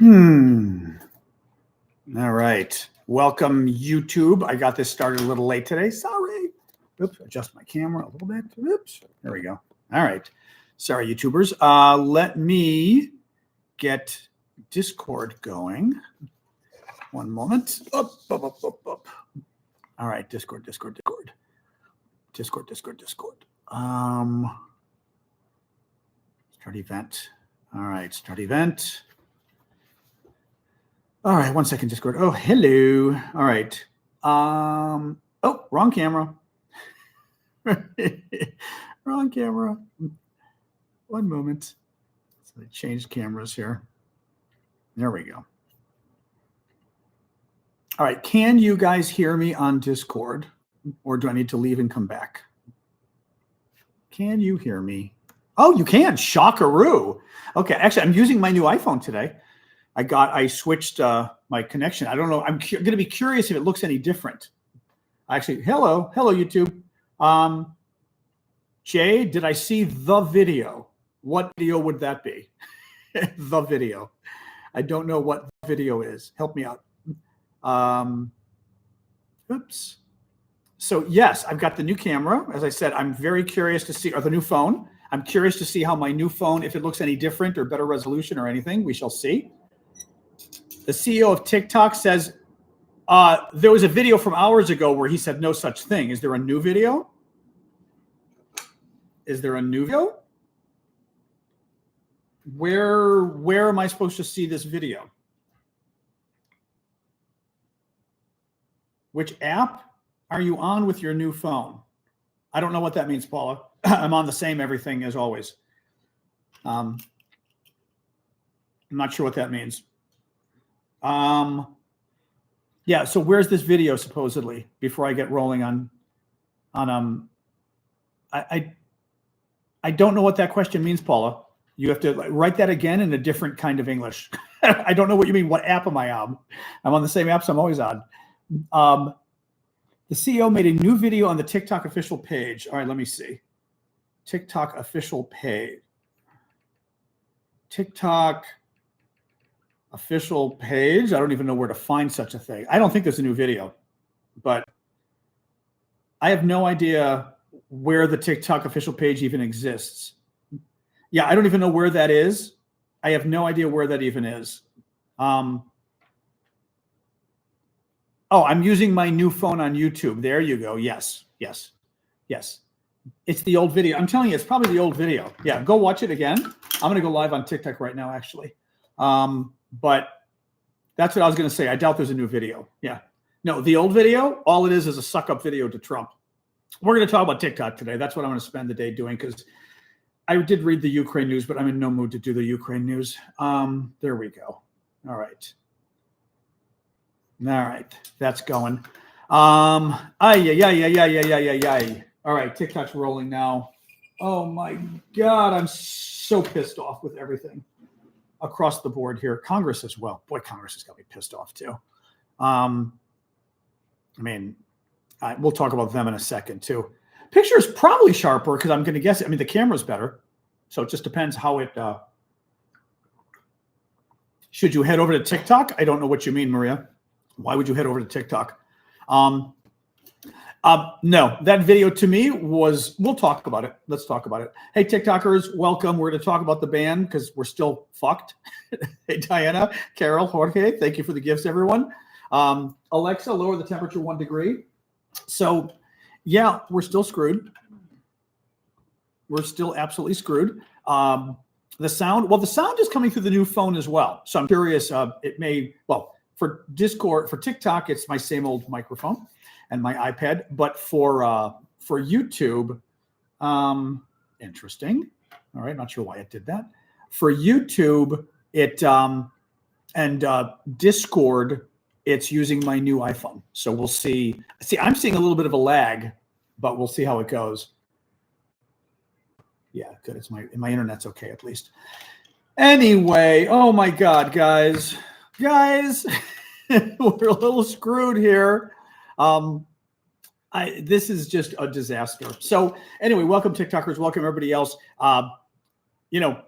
All right. Welcome, YouTube. I got this started a little late today. Sorry. Oops. Adjust my camera a little bit. Oops. There we go. All right. Sorry, YouTubers. Let me get Discord going. One moment. Up. All right. Discord. Start event. All right. Start event. All right, 1 second, Discord. Oh, hello. All right. Oh, wrong camera. Wrong camera. One moment. So I changed cameras here. There we go. All right. Can you guys hear me on Discord, or do I need to leave and come back? Can you hear me? Oh, you can. Shockaroo. Okay. Actually, I'm using my new iPhone today. I switched my connection. I don't know. I'm going to be curious if it looks any different. Actually, hello, YouTube. Jay, did I see the video? What video would that be? The video. I don't know what the video is. Help me out. Oops. So yes, I've got the new camera. As I said, I'm very curious to see, or the new phone. I'm curious to see how my new phone, if it looks any different or better resolution or anything. We shall see. The CEO of TikTok says there was a video from hours ago where he said no such thing. Is there a new video? Is there a new video? Where am I supposed to see this video? Which app are you on with your new phone? I don't know what that means, Paula. I'm on the same everything as always. I'm not sure what that means. Yeah, so where's this video supposedly before I get rolling on I don't know what that question means, Paula. You have to write that again in a different kind of English. I don't know what you mean. What app am I on? I'm on the same apps I'm always on. The CEO made a new video on the TikTok official page. All right, let me see. TikTok official page. TikTok official page. I don't even know where to find such a thing. I don't think there's a new video, but I have no idea where the TikTok official page even exists. Yeah, I don't even know where that is. I have no idea where that even is. Oh, I'm using my new phone on YouTube. There you go. Yes. It's the old video. I'm telling you, it's probably the old video. Yeah, go watch it again. I'm going to go live on TikTok right now, actually. But that's what I was going to say. I doubt there's a new video. Yeah. No, the old video, all it is a suck-up video to Trump. We're going to talk about TikTok today. That's what I'm going to spend the day doing because I did read the Ukraine news, but I'm in no mood to do the Ukraine news. There we go. All right. That's going. All right. TikTok's rolling now. Oh, my God. I'm so pissed off with everything across the board here. Congress as well. Boy, Congress has got me pissed off too. We'll talk about them in a second too. Picture is probably sharper because I'm going to guess. The camera's better, so it just depends how it. Should you head over to TikTok? I don't know what you mean, Maria. Why would you head over to TikTok? No, that video to me was, we'll talk about it. Let's talk about it. Hey, TikTokers, welcome. We're going to talk about the ban because we're still fucked. Hey, Diana, Carol, Jorge, thank you for the gifts, everyone. Alexa, lower the temperature 1 degree. So, yeah, we're still screwed. We're still absolutely screwed. The sound is coming through the new phone as well. So I'm curious, for Discord, for TikTok, it's my same old microphone and my iPad, but for YouTube, interesting. All right, not sure why it did that. For YouTube, it and Discord, it's using my new iPhone. So we'll see. See, I'm seeing a little bit of a lag, but we'll see how it goes. Yeah, good. It's my internet's okay at least. Anyway, oh my God, guys, we're a little screwed here. This is just a disaster. So anyway, welcome TikTokers, welcome everybody else.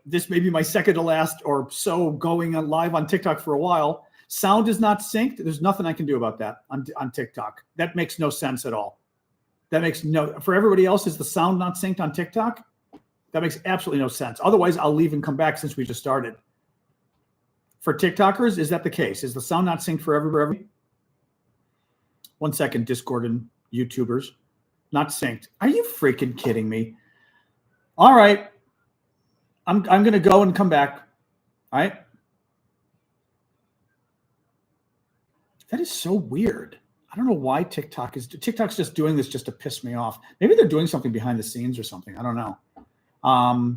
this may be my second to last or so going on live on TikTok for a while. Sound is not synced. There's nothing I can do about that on TikTok. That makes no sense at all. For everybody else, is the sound not synced on TikTok? That makes absolutely no sense. Otherwise, I'll leave and come back since we just started. For TikTokers, is that the case? Is the sound not synced for everybody? 1 second, Discord and YouTubers. Not synced. Are you freaking kidding me? All right. I'm going to go and come back. All right. That is so weird. I don't know why TikTok's just doing this just to piss me off. Maybe they're doing something behind the scenes or something. I don't know. All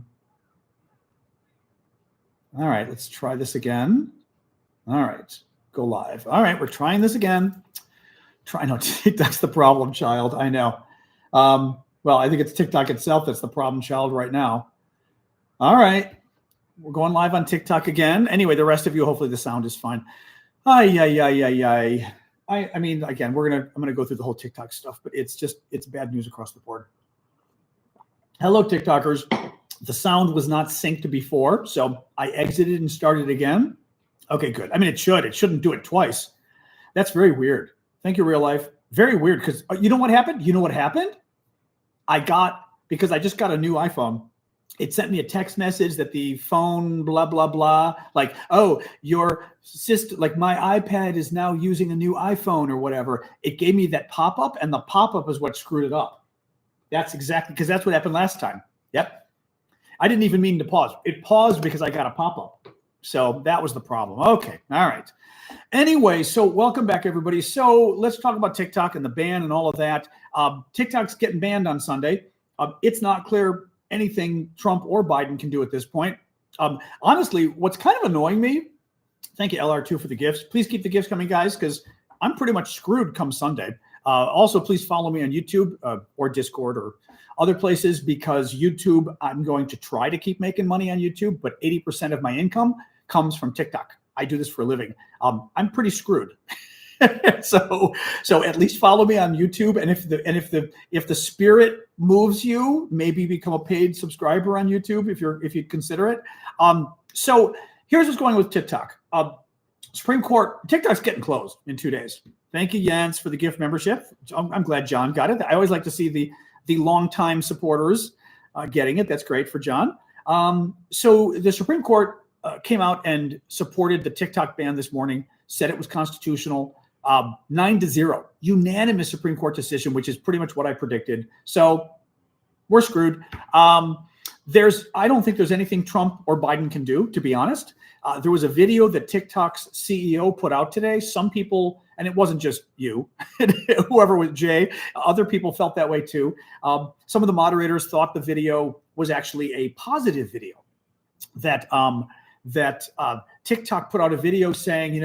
right, let's try this again. All right, go live. All right, we're trying this again. No, TikTok's the problem child. I know. Well, I think it's TikTok itself that's the problem child right now. All right, we're going live on TikTok again. Anyway, the rest of you, hopefully the sound is fine. I mean, again, I'm gonna go through the whole TikTok stuff, but it's bad news across the board. Hello, TikTokers. The sound was not synced before, so I exited and started again. Okay, good. I mean, it shouldn't do it twice. That's very weird. Thank you, real life. Very weird, because you know what happened? Because I just got a new iPhone. It sent me a text message that the phone, blah, blah, blah, like, oh, your system, like my iPad is now using a new iPhone or whatever. It gave me that pop-up, and the pop-up is what screwed it up. That's exactly, because that's what happened last time. Yep. I didn't even mean to pause. It paused because I got a pop-up. So that was the problem. Okay. All right. Anyway, so welcome back, everybody. So let's talk about TikTok and the ban and all of that. TikTok's getting banned on Sunday. It's not clear anything Trump or Biden can do at this point. Honestly, what's kind of annoying me, thank you, LR2, for the gifts. Please keep the gifts coming, guys, because I'm pretty much screwed come Sunday. Also, please follow me on YouTube or Discord or other places, because YouTube, I'm going to try to keep making money on YouTube, but 80% of my income comes from TikTok. I do this for a living. I'm pretty screwed. So at least follow me on YouTube, and if the spirit moves you, maybe become a paid subscriber on YouTube if you consider it. So here's what's going on with TikTok. Supreme Court, TikTok's getting closed in 2 days. Thank you, Jens, for the gift membership. I'm glad John got it. I always like to see the longtime supporters getting it. That's great for John. So the Supreme Court came out and supported the TikTok ban this morning, said it was constitutional. 9-0, unanimous Supreme Court decision, which is pretty much what I predicted. So we're screwed. I don't think there's anything Trump or Biden can do, to be honest. There was a video that TikTok's CEO put out today. Some people, and it wasn't just you, whoever was Jay, other people felt that way too. Some of the moderators thought the video was actually a positive video, that TikTok put out a video saying,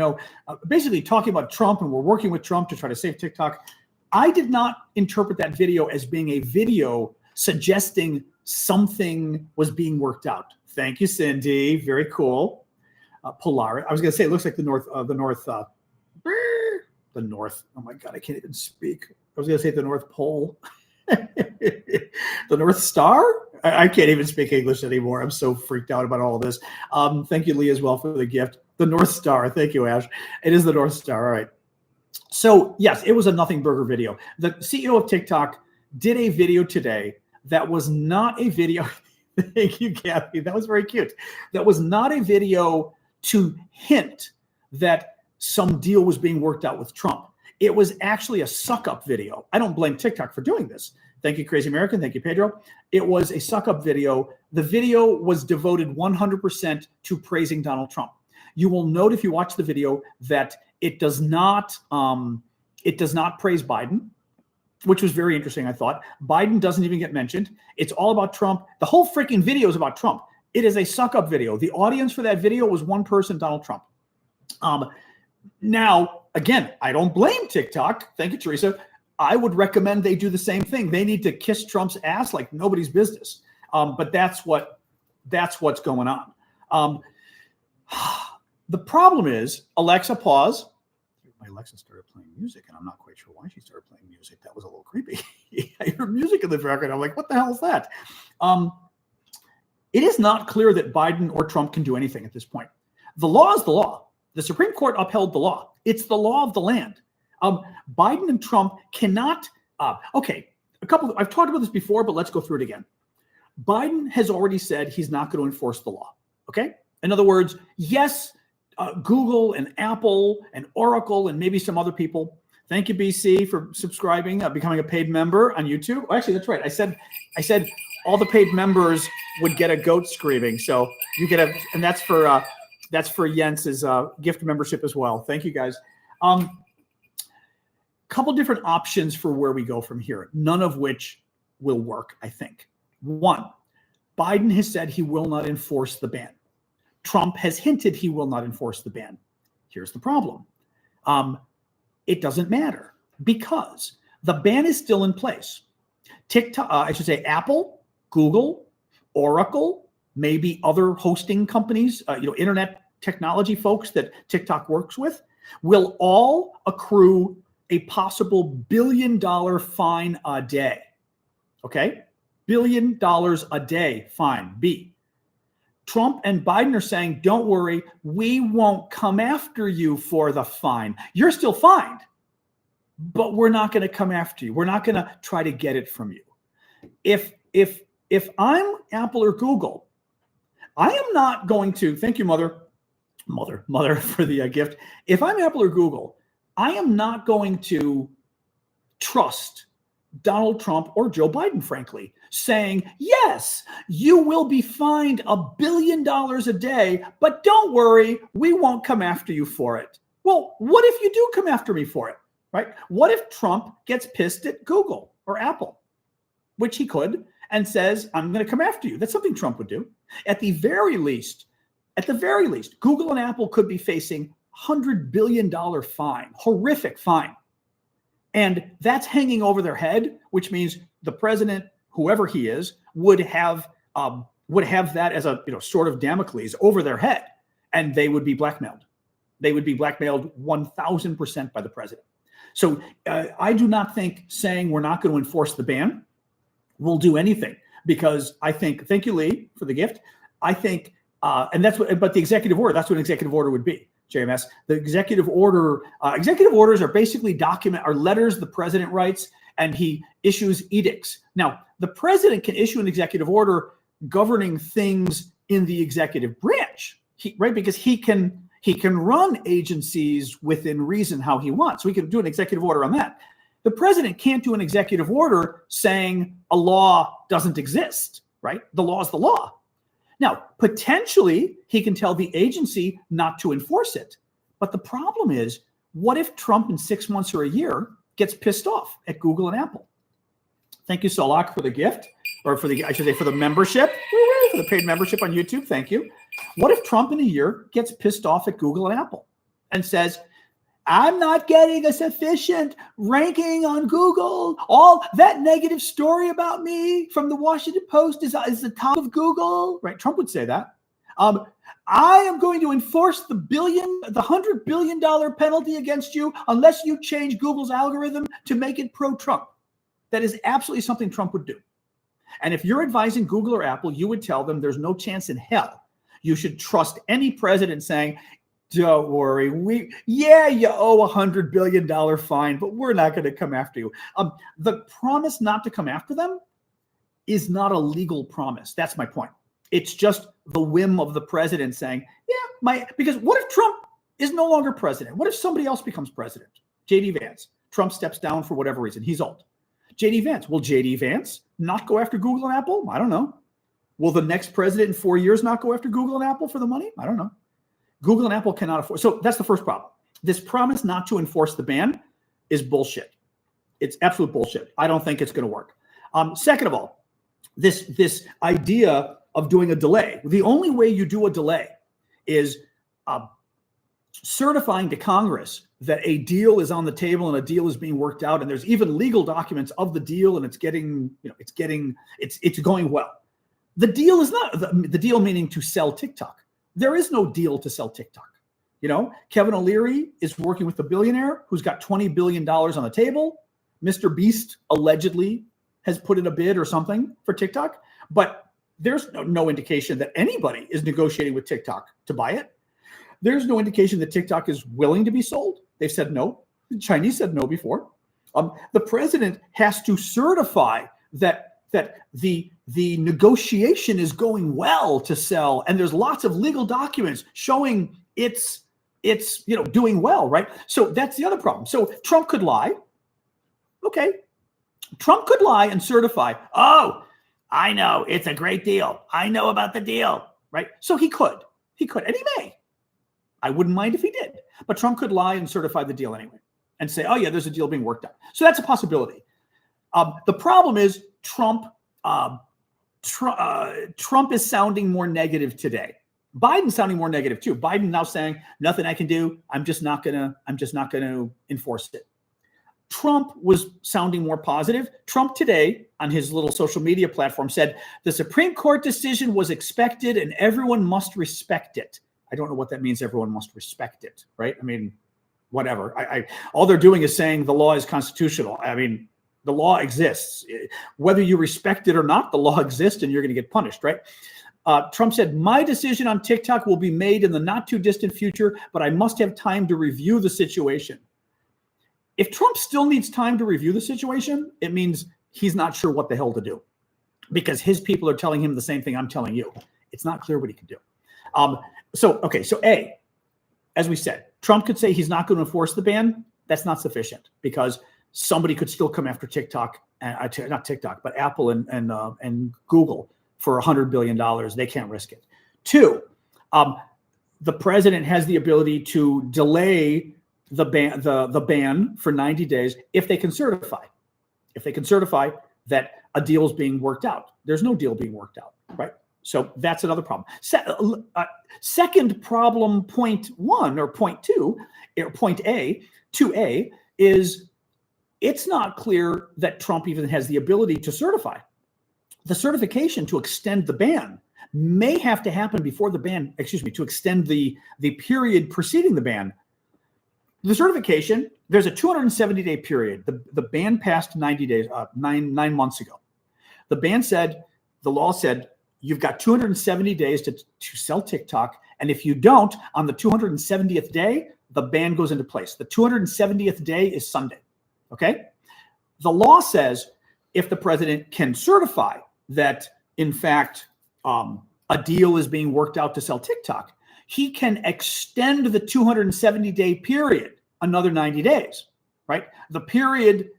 basically talking about Trump, and we're working with Trump to try to save TikTok. I did not interpret that video as being a video suggesting something was being worked out. Thank you, Cindy. Very cool. Polaris. I was going to say it looks like the North. Oh my God, I can't even speak. I was going to say the North Pole. The North Star? I can't even speak English anymore. I'm so freaked out about all of this. Thank you, Lee, as well, for the gift. The North Star. Thank you, Ash. It is the North Star. All right. So, yes, it was a nothing burger video. The CEO of TikTok did a video today that was not a video. Thank you, Kathy. That was very cute. That was not a video to hint that some deal was being worked out with Trump. It was actually a suck-up video. I don't blame TikTok for doing this. Thank you, Crazy American. Thank you, Pedro. It was a suck-up video. The video was devoted 100% to praising Donald Trump. You will note if you watch the video that it does not praise Biden, which was very interesting, I thought. Biden doesn't even get mentioned. It's all about Trump. The whole freaking video is about Trump. It is a suck-up video. The audience for that video was one person, Donald Trump. Now, again, I don't blame TikTok. Thank you, Teresa. I would recommend they do the same thing. They need to kiss Trump's ass like nobody's business. But that's what's going on. The problem is, Alexa, pause. My Alexa started playing music, and I'm not quite sure why she started playing music. That was a little creepy. I heard music in the background. I'm like, what the hell is that? It is not clear that Biden or Trump can do anything at this point. The law is the law. The Supreme Court upheld the law. It's the law of the land. Biden and Trump cannot. I've talked about this before, but let's go through it again. Biden has already said he's not going to enforce the law. Okay. In other words, yes, Google and Apple and Oracle and maybe some other people. Thank you, BC, for subscribing, becoming a paid member on YouTube. Oh, actually, that's right. I said all the paid members would get a goat screaming. So you get and that's for Jens's gift membership as well. Thank you, guys. Couple different options for where we go from here, none of which will work, I think. One, Biden has said he will not enforce the ban. Trump has hinted he will not enforce the ban. Here's the problem. It doesn't matter because the ban is still in place. Apple, Google, Oracle, maybe other hosting companies, internet technology folks that TikTok works with, will all accrue a possible $1 billion fine a day. Okay? $1 billion a day fine, B. Trump and Biden are saying, don't worry, we won't come after you for the fine. You're still fined, but we're not going to come after you. We're not going to try to get it from you. If I'm Apple or Google, I am not going to, thank you, mother for the gift. If I'm Apple or Google, I am not going to trust Donald Trump or Joe Biden, frankly, saying, yes, you will be fined $1 billion a day, but don't worry, we won't come after you for it. Well, what if you do come after me for it, right? What if Trump gets pissed at Google or Apple, which he could, and says, I'm going to come after you? That's something Trump would do. At the very least, Google and Apple could be facing $100 billion fine, horrific fine. And that's hanging over their head, which means the president, whoever he is, would have that as a sort of Damocles over their head, and they would be blackmailed. They would be blackmailed 1,000% by the president. So I do not think saying we're not going to enforce the ban will do anything, because I think, thank you, Lee, for the gift. I think, and that's what, but the executive order, that's what an executive order would be. JMS, the executive orders are basically are letters the president writes, and he issues edicts. Now, the president can issue an executive order governing things in the executive branch, right? Because he can run agencies within reason how he wants. So he can do an executive order on that. The president can't do an executive order saying a law doesn't exist, right? The law is the law. Now, potentially, he can tell the agency not to enforce it. But the problem is, what if Trump in 6 months or a year gets pissed off at Google and Apple? Thank you, Solak, for the gift, or for the membership, for the paid membership on YouTube. Thank you. What if Trump in a year gets pissed off at Google and Apple and says, I'm not getting a sufficient ranking on Google. All that negative story about me from the Washington Post is the top of Google, right? Trump would say that. I am going to enforce the $100 billion penalty against you unless you change Google's algorithm to make it pro-Trump. That is absolutely something Trump would do. And if you're advising Google or Apple, you would tell them there's no chance in hell you should trust any president saying, don't worry, you owe $100 billion fine, but we're not going to come after you. The promise not to come after them is not a legal promise. That's my point. It's just the whim of the president saying, because what if Trump is no longer president? What if somebody else becomes president? J.D. Vance. Trump steps down for whatever reason. He's old. J.D. Vance. Will J.D. Vance not go after Google and Apple? I don't know. Will the next president in 4 years not go after Google and Apple for the money? I don't know. Google and Apple cannot afford. So that's the first problem. This promise not to enforce the ban is bullshit. It's absolute bullshit. I don't think it's going to work. Second of all, this idea of doing a delay. The only way you do a delay is certifying to Congress that a deal is on the table and a deal is being worked out, and there's even legal documents of the deal, and it's going well. The deal is not the deal, meaning to sell TikTok. There is no deal to sell TikTok. Kevin O'Leary is working with the billionaire who's got $20 billion on the table. Mr. Beast allegedly has put in a bid or something for TikTok, but There's no indication that anybody is negotiating with TikTok to buy it. There's no indication that TikTok is willing to be sold. They've said no. The Chinese said no before. The president has to certify that the negotiation is going well to sell, and there's lots of legal documents showing it's doing well, right? So that's the other problem. So Trump could lie. Okay. Trump could lie and certify, oh, I know it's a great deal. I know about the deal, right? So he could, and he may. I wouldn't mind if he did, but Trump could lie and certify the deal anyway and say, oh yeah, there's a deal being worked out. So that's a possibility. The problem is Trump is sounding more negative today. Biden's sounding more negative too. Biden now saying nothing I can do. I'm just not gonna enforce it. Trump was sounding more positive. Trump today on his little social media platform said the Supreme Court decision was expected and everyone must respect it. I don't know what that means. Everyone must respect it, right? I mean, whatever. All they're doing is saying the law is constitutional. I mean, the law exists. Whether you respect it or not, the law exists and you're going to get punished, right? Trump said, my decision on TikTok will be made in the not too distant future, but I must have time to review the situation. If Trump still needs time to review the situation, it means he's not sure what the hell to do because his people are telling him the same thing I'm telling you. It's not clear what he can do. So A, as we said, Trump could say he's not going to enforce the ban. That's not sufficient because somebody could still come after TikTok, not TikTok, but Apple and Google for $100 billion. They can't risk it. 2, the president has the ability to delay the ban for 90 days if they can certify that a deal is being worked out. There's no deal being worked out, right? So that's another problem. Second problem, point 1 or point 2, or point A, 2A, is it's not clear that Trump even has the ability to certify. The certification to extend the ban may have to happen before the ban, to extend the period preceding the ban. The certification, there's a 270-day period. The ban passed 90 days, nine months ago. The law said, you've got 270 days to sell TikTok. And if you don't, on the 270th day, the ban goes into place. The 270th day is Sunday. Okay? The law says if the president can certify that, in fact, a deal is being worked out to sell TikTok, he can extend the 270-day period another 90 days, right? The period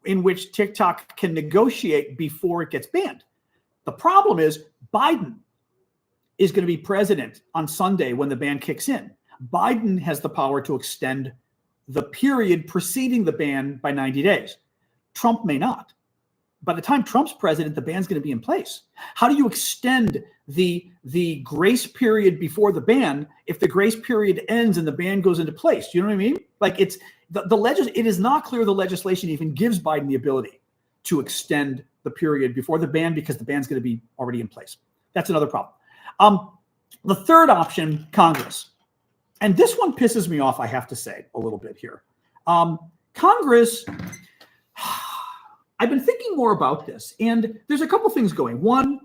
in which TikTok can negotiate before it gets banned. The problem is Biden is going to be president on Sunday when the ban kicks in. Biden has the power to extend the period preceding the ban by 90 days. Trump may not. By the time Trump's president, the ban's going to be in place. How do you extend the grace period before the ban if the grace period ends and the ban goes into place? Do you know what I mean? Like it is not clear the legislation even gives Biden the ability to extend the period before the ban because the ban's going to be already in place. That's another problem. The third option, Congress. And this one pisses me off, I have to say, a little bit here. Congress, I've been thinking more about this, and there's a couple things going. One,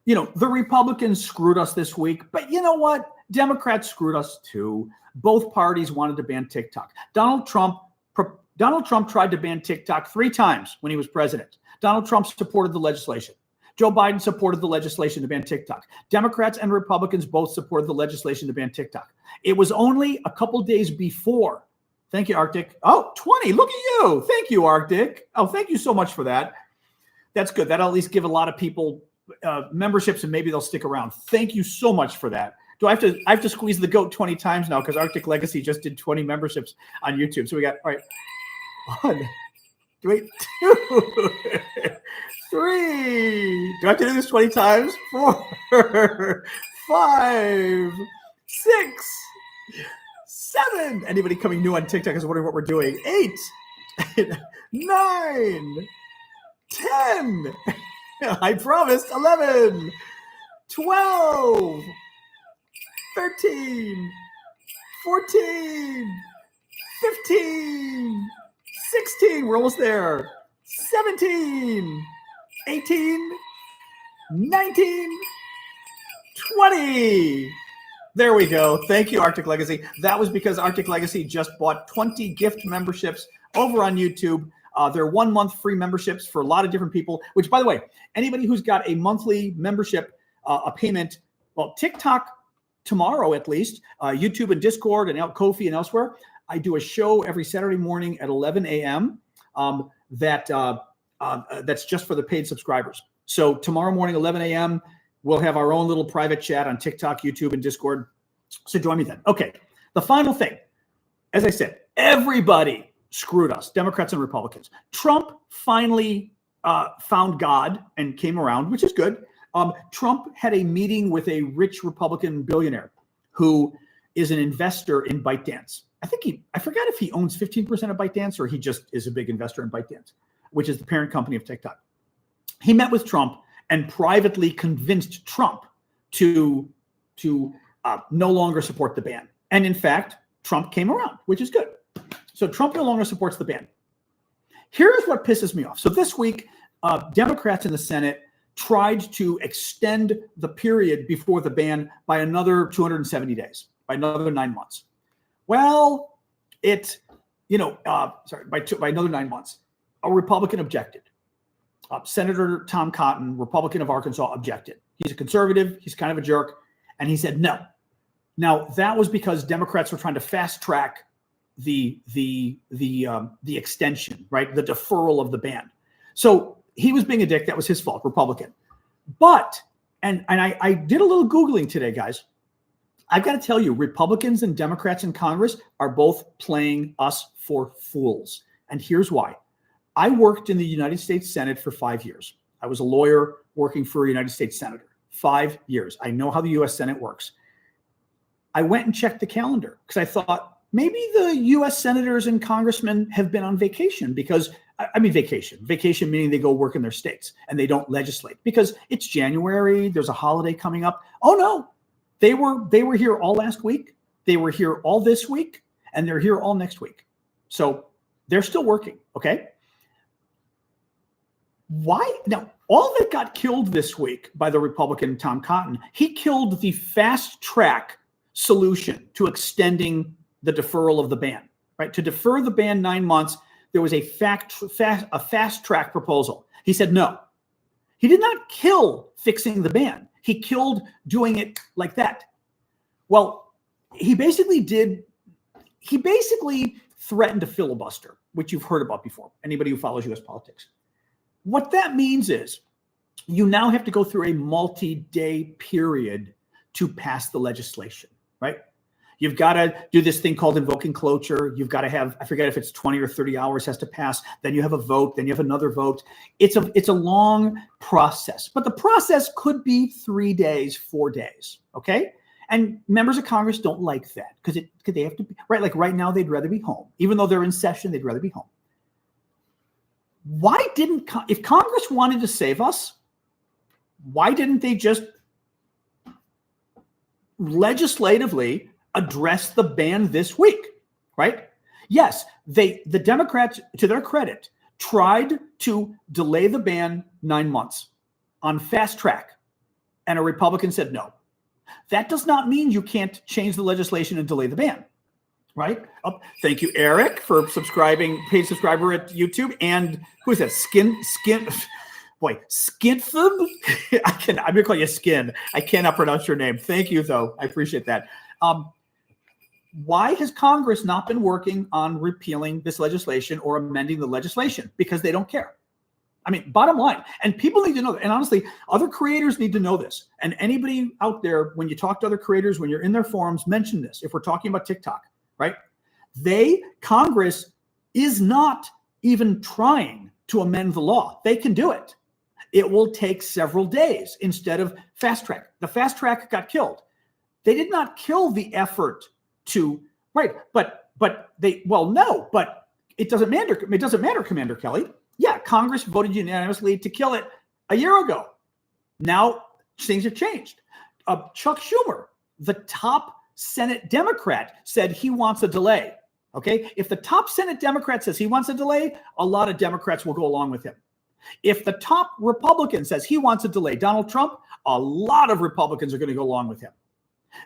the Republicans screwed us this week, but you know what? Democrats screwed us too. Both parties wanted to ban TikTok. Donald Trump tried to ban TikTok 3 times when he was president. Donald Trump supported the legislation. Joe Biden supported the legislation to ban TikTok. Democrats and Republicans both supported the legislation to ban TikTok. It was only a couple days before. Thank you, Arctic. Oh, 20. Look at you. Thank you, Arctic. Oh, thank you so much for that. That's good. That'll at least give a lot of people memberships and maybe they'll stick around. Thank you so much for that. Do I have to squeeze the goat 20 times now because Arctic Legacy just did 20 memberships on YouTube. So we got, all right, 1, 2, 3. Do I have to do this 20 times? 4, 5, 6, 7. Anybody coming new on TikTok is wondering what we're doing. 8, 9, 10. I promised. 11, 12, 13, 14, 15, 16. We're almost there. 17, 18, 19, 20. There we go. Thank you, Arctic Legacy. That was because Arctic Legacy just bought 20 gift memberships over on YouTube. They're 1 month free memberships for a lot of different people, which, by the way, anybody who's got a monthly membership, a payment, well, TikTok tomorrow at least, YouTube and Discord and Ko-fi and elsewhere, I do a show every Saturday morning at 11 a.m. That's just for the paid subscribers. So tomorrow morning, 11 a.m., we'll have our own little private chat on TikTok, YouTube, and Discord. So join me then. Okay, the final thing. As I said, everybody screwed us, Democrats and Republicans. Trump finally found God and came around, which is good. Trump had a meeting with a rich Republican billionaire who is an investor in ByteDance. I forgot if he owns 15% of ByteDance or he just is a big investor in ByteDance, which is the parent company of TikTok. He met with Trump and privately convinced Trump to no longer support the ban. And in fact, Trump came around, which is good. So Trump no longer supports the ban. Here's what pisses me off. So this week, Democrats in the Senate tried to extend the period before the ban by another 270 days, by another 9 months. Well, by another 9 months. A Republican objected. Senator Tom Cotton, Republican of Arkansas, objected. He's a conservative. He's kind of a jerk. And he said no. Now, that was because Democrats were trying to fast track the extension, right? The deferral of the ban. So he was being a dick. That was his fault, Republican. But, and I did a little Googling today, guys. I've got to tell you, Republicans and Democrats in Congress are both playing us for fools. And here's why. I worked in the United States Senate for 5 years. I was a lawyer working for a United States senator. 5 years. I know how the U.S. Senate works. I went and checked the calendar because I thought maybe the U.S. senators and congressmen have been on vacation because, vacation meaning they go work in their states and they don't legislate because it's January. There's a holiday coming up. Oh, no. They were here all last week. They were here all this week, and they're here all next week. So they're still working, okay? Why? Now, all that got killed this week by the Republican Tom Cotton, he killed the fast track solution to extending the deferral of the ban, right? To defer the ban 9 months, there was a fast track proposal. He said no. He did not kill fixing the ban. He killed doing it like that. Well, he basically threatened to filibuster, which you've heard about before, anybody who follows U.S. politics. What that means is you now have to go through a multi-day period to pass the legislation, right? You've got to do this thing called invoking cloture. You've got to have, I forget if it's 20 or 30 hours has to pass. Then you have a vote. Then you have another vote. It's a long process, but the process could be 3 days, 4 days, okay? And members of Congress don't like that because they have to be, right? Like right now, they'd rather be home. Even though they're in session, they'd rather be home. Why didn't, if Congress wanted to save us, why didn't they just legislatively address the ban this week, right? Yes, the Democrats, to their credit, tried to delay the ban 9 months on fast track, and a Republican said no. That does not mean you can't change the legislation and delay the ban, right? Oh, thank you, Eric, for subscribing, paid subscriber at YouTube, and who is that? Skinfib? I'm gonna call you Skin. I cannot pronounce your name. Thank you, though. I appreciate that. Why has Congress not been working on repealing this legislation or amending the legislation? Because they don't care. I mean, bottom line, and people need to know that. And honestly, other creators need to know this. And anybody out there, when you talk to other creators, when you're in their forums, mention this. If we're talking about TikTok, right? Congress is not even trying to amend the law. They can do it. It will take several days instead of fast track. The fast track got killed. They did not kill the effort to, right, but it doesn't matter. It doesn't matter, Commander Kelly. Yeah, Congress voted unanimously to kill it a year ago. Now things have changed. Chuck Schumer, the top Senate Democrat, said he wants a delay. Okay, if the top Senate Democrat says he wants a delay, a lot of Democrats will go along with him. If the top Republican says he wants to delay Donald Trump, a lot of Republicans are going to go along with him.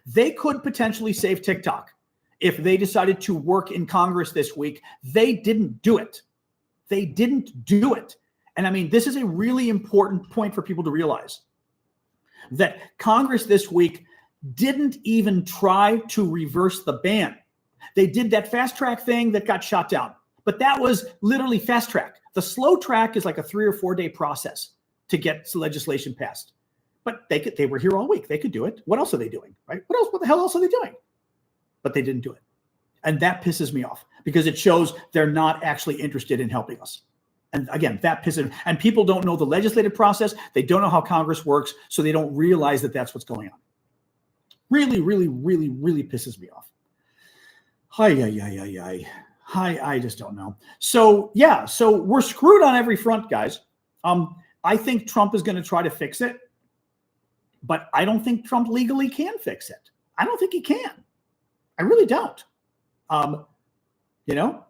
They could potentially save TikTok if they decided to work in Congress this week. They didn't do it. They didn't do it. And I mean, this is a really important point for people to realize that Congress this week didn't even try to reverse the ban. They did that fast track thing that got shot down, but that was literally fast track. The slow track is like a 3 or 4 day process to get legislation passed. But they were here all week. They could do it. What else are they doing, right? What the hell else are they doing? But they didn't do it. And that pisses me off because it shows they're not actually interested in helping us. And again, that pisses me. And people don't know the legislative process. They don't know how Congress works, so they don't realize that that's what's going on. Really, really, really, really pisses me off. I just don't know. So yeah, so we're screwed on every front, guys. I think Trump is going to try to fix it, but I don't think Trump legally can fix it. I don't think he can. I really don't. You know,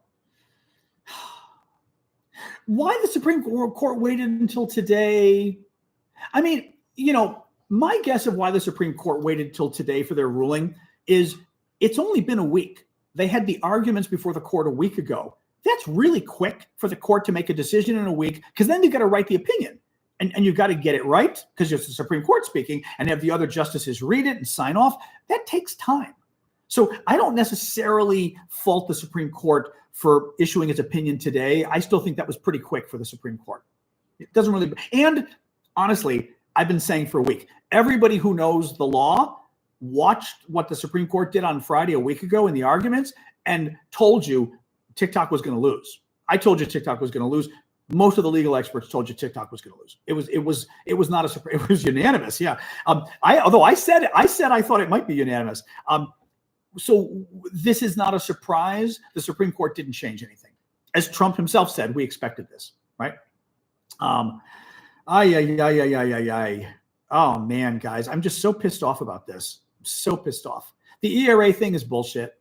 why the Supreme Court waited until today? I mean, you know, my guess of why the Supreme Court waited till today for their ruling is it's only been a week. They had the arguments before the court a week ago. That's really quick for the court to make a decision in a week, because then you've got to write the opinion. And you've got to get it right because it's the Supreme Court speaking, and have the other justices read it and sign off. That takes time. So I don't necessarily fault the Supreme Court for issuing its opinion today. I still think that was pretty quick for the Supreme Court. It doesn't really. And honestly, I've been saying for a week, everybody who knows the law watched what the Supreme Court did on Friday a week ago in the arguments and told you TikTok was going to lose. I told you TikTok was going to lose. Most of the legal experts told you TikTok was going to lose. It was not a. It was unanimous. Yeah. Although I said I thought it might be unanimous. So this is not a surprise. The Supreme Court didn't change anything. As Trump himself said, we expected this, right? Oh man, guys, I'm just so pissed off about this. I'm so pissed off. The ERA thing is bullshit.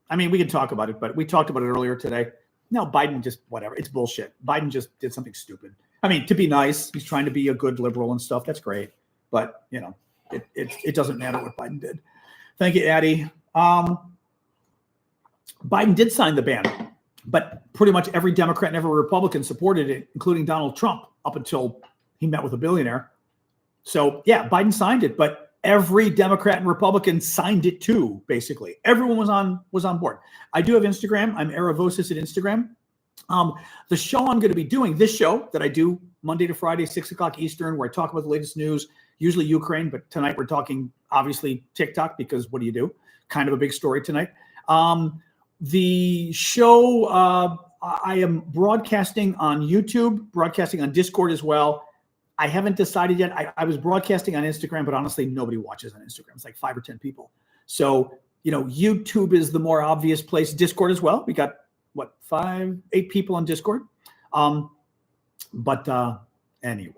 I mean, we can talk about it, but we talked about it earlier today. No, Biden just whatever. It's bullshit. Biden just did something stupid. I mean, to be nice, he's trying to be a good liberal and stuff. That's great, but you know, it doesn't matter what Biden did. Thank you, Addie. Biden did sign the ban, but pretty much every Democrat and every Republican supported it, including Donald Trump, up until he met with a billionaire. So yeah, Biden signed it, but every Democrat and Republican signed it too. Basically, everyone was on board. I do have Instagram. I'm Aravosis at Instagram. The show I'm going to be doing, this show that I do Monday to Friday, 6 o'clock Eastern, where I talk about the latest news, usually Ukraine, but tonight we're talking obviously TikTok, because what do you do? Kind of a big story tonight. The show, I am broadcasting on YouTube, broadcasting on Discord as well. I haven't decided yet. I was broadcasting on Instagram, but honestly, nobody watches on Instagram. It's like 5 or 10 people. So, you know, YouTube is the more obvious place. Discord as well. We got, 8 people on Discord. Anyway.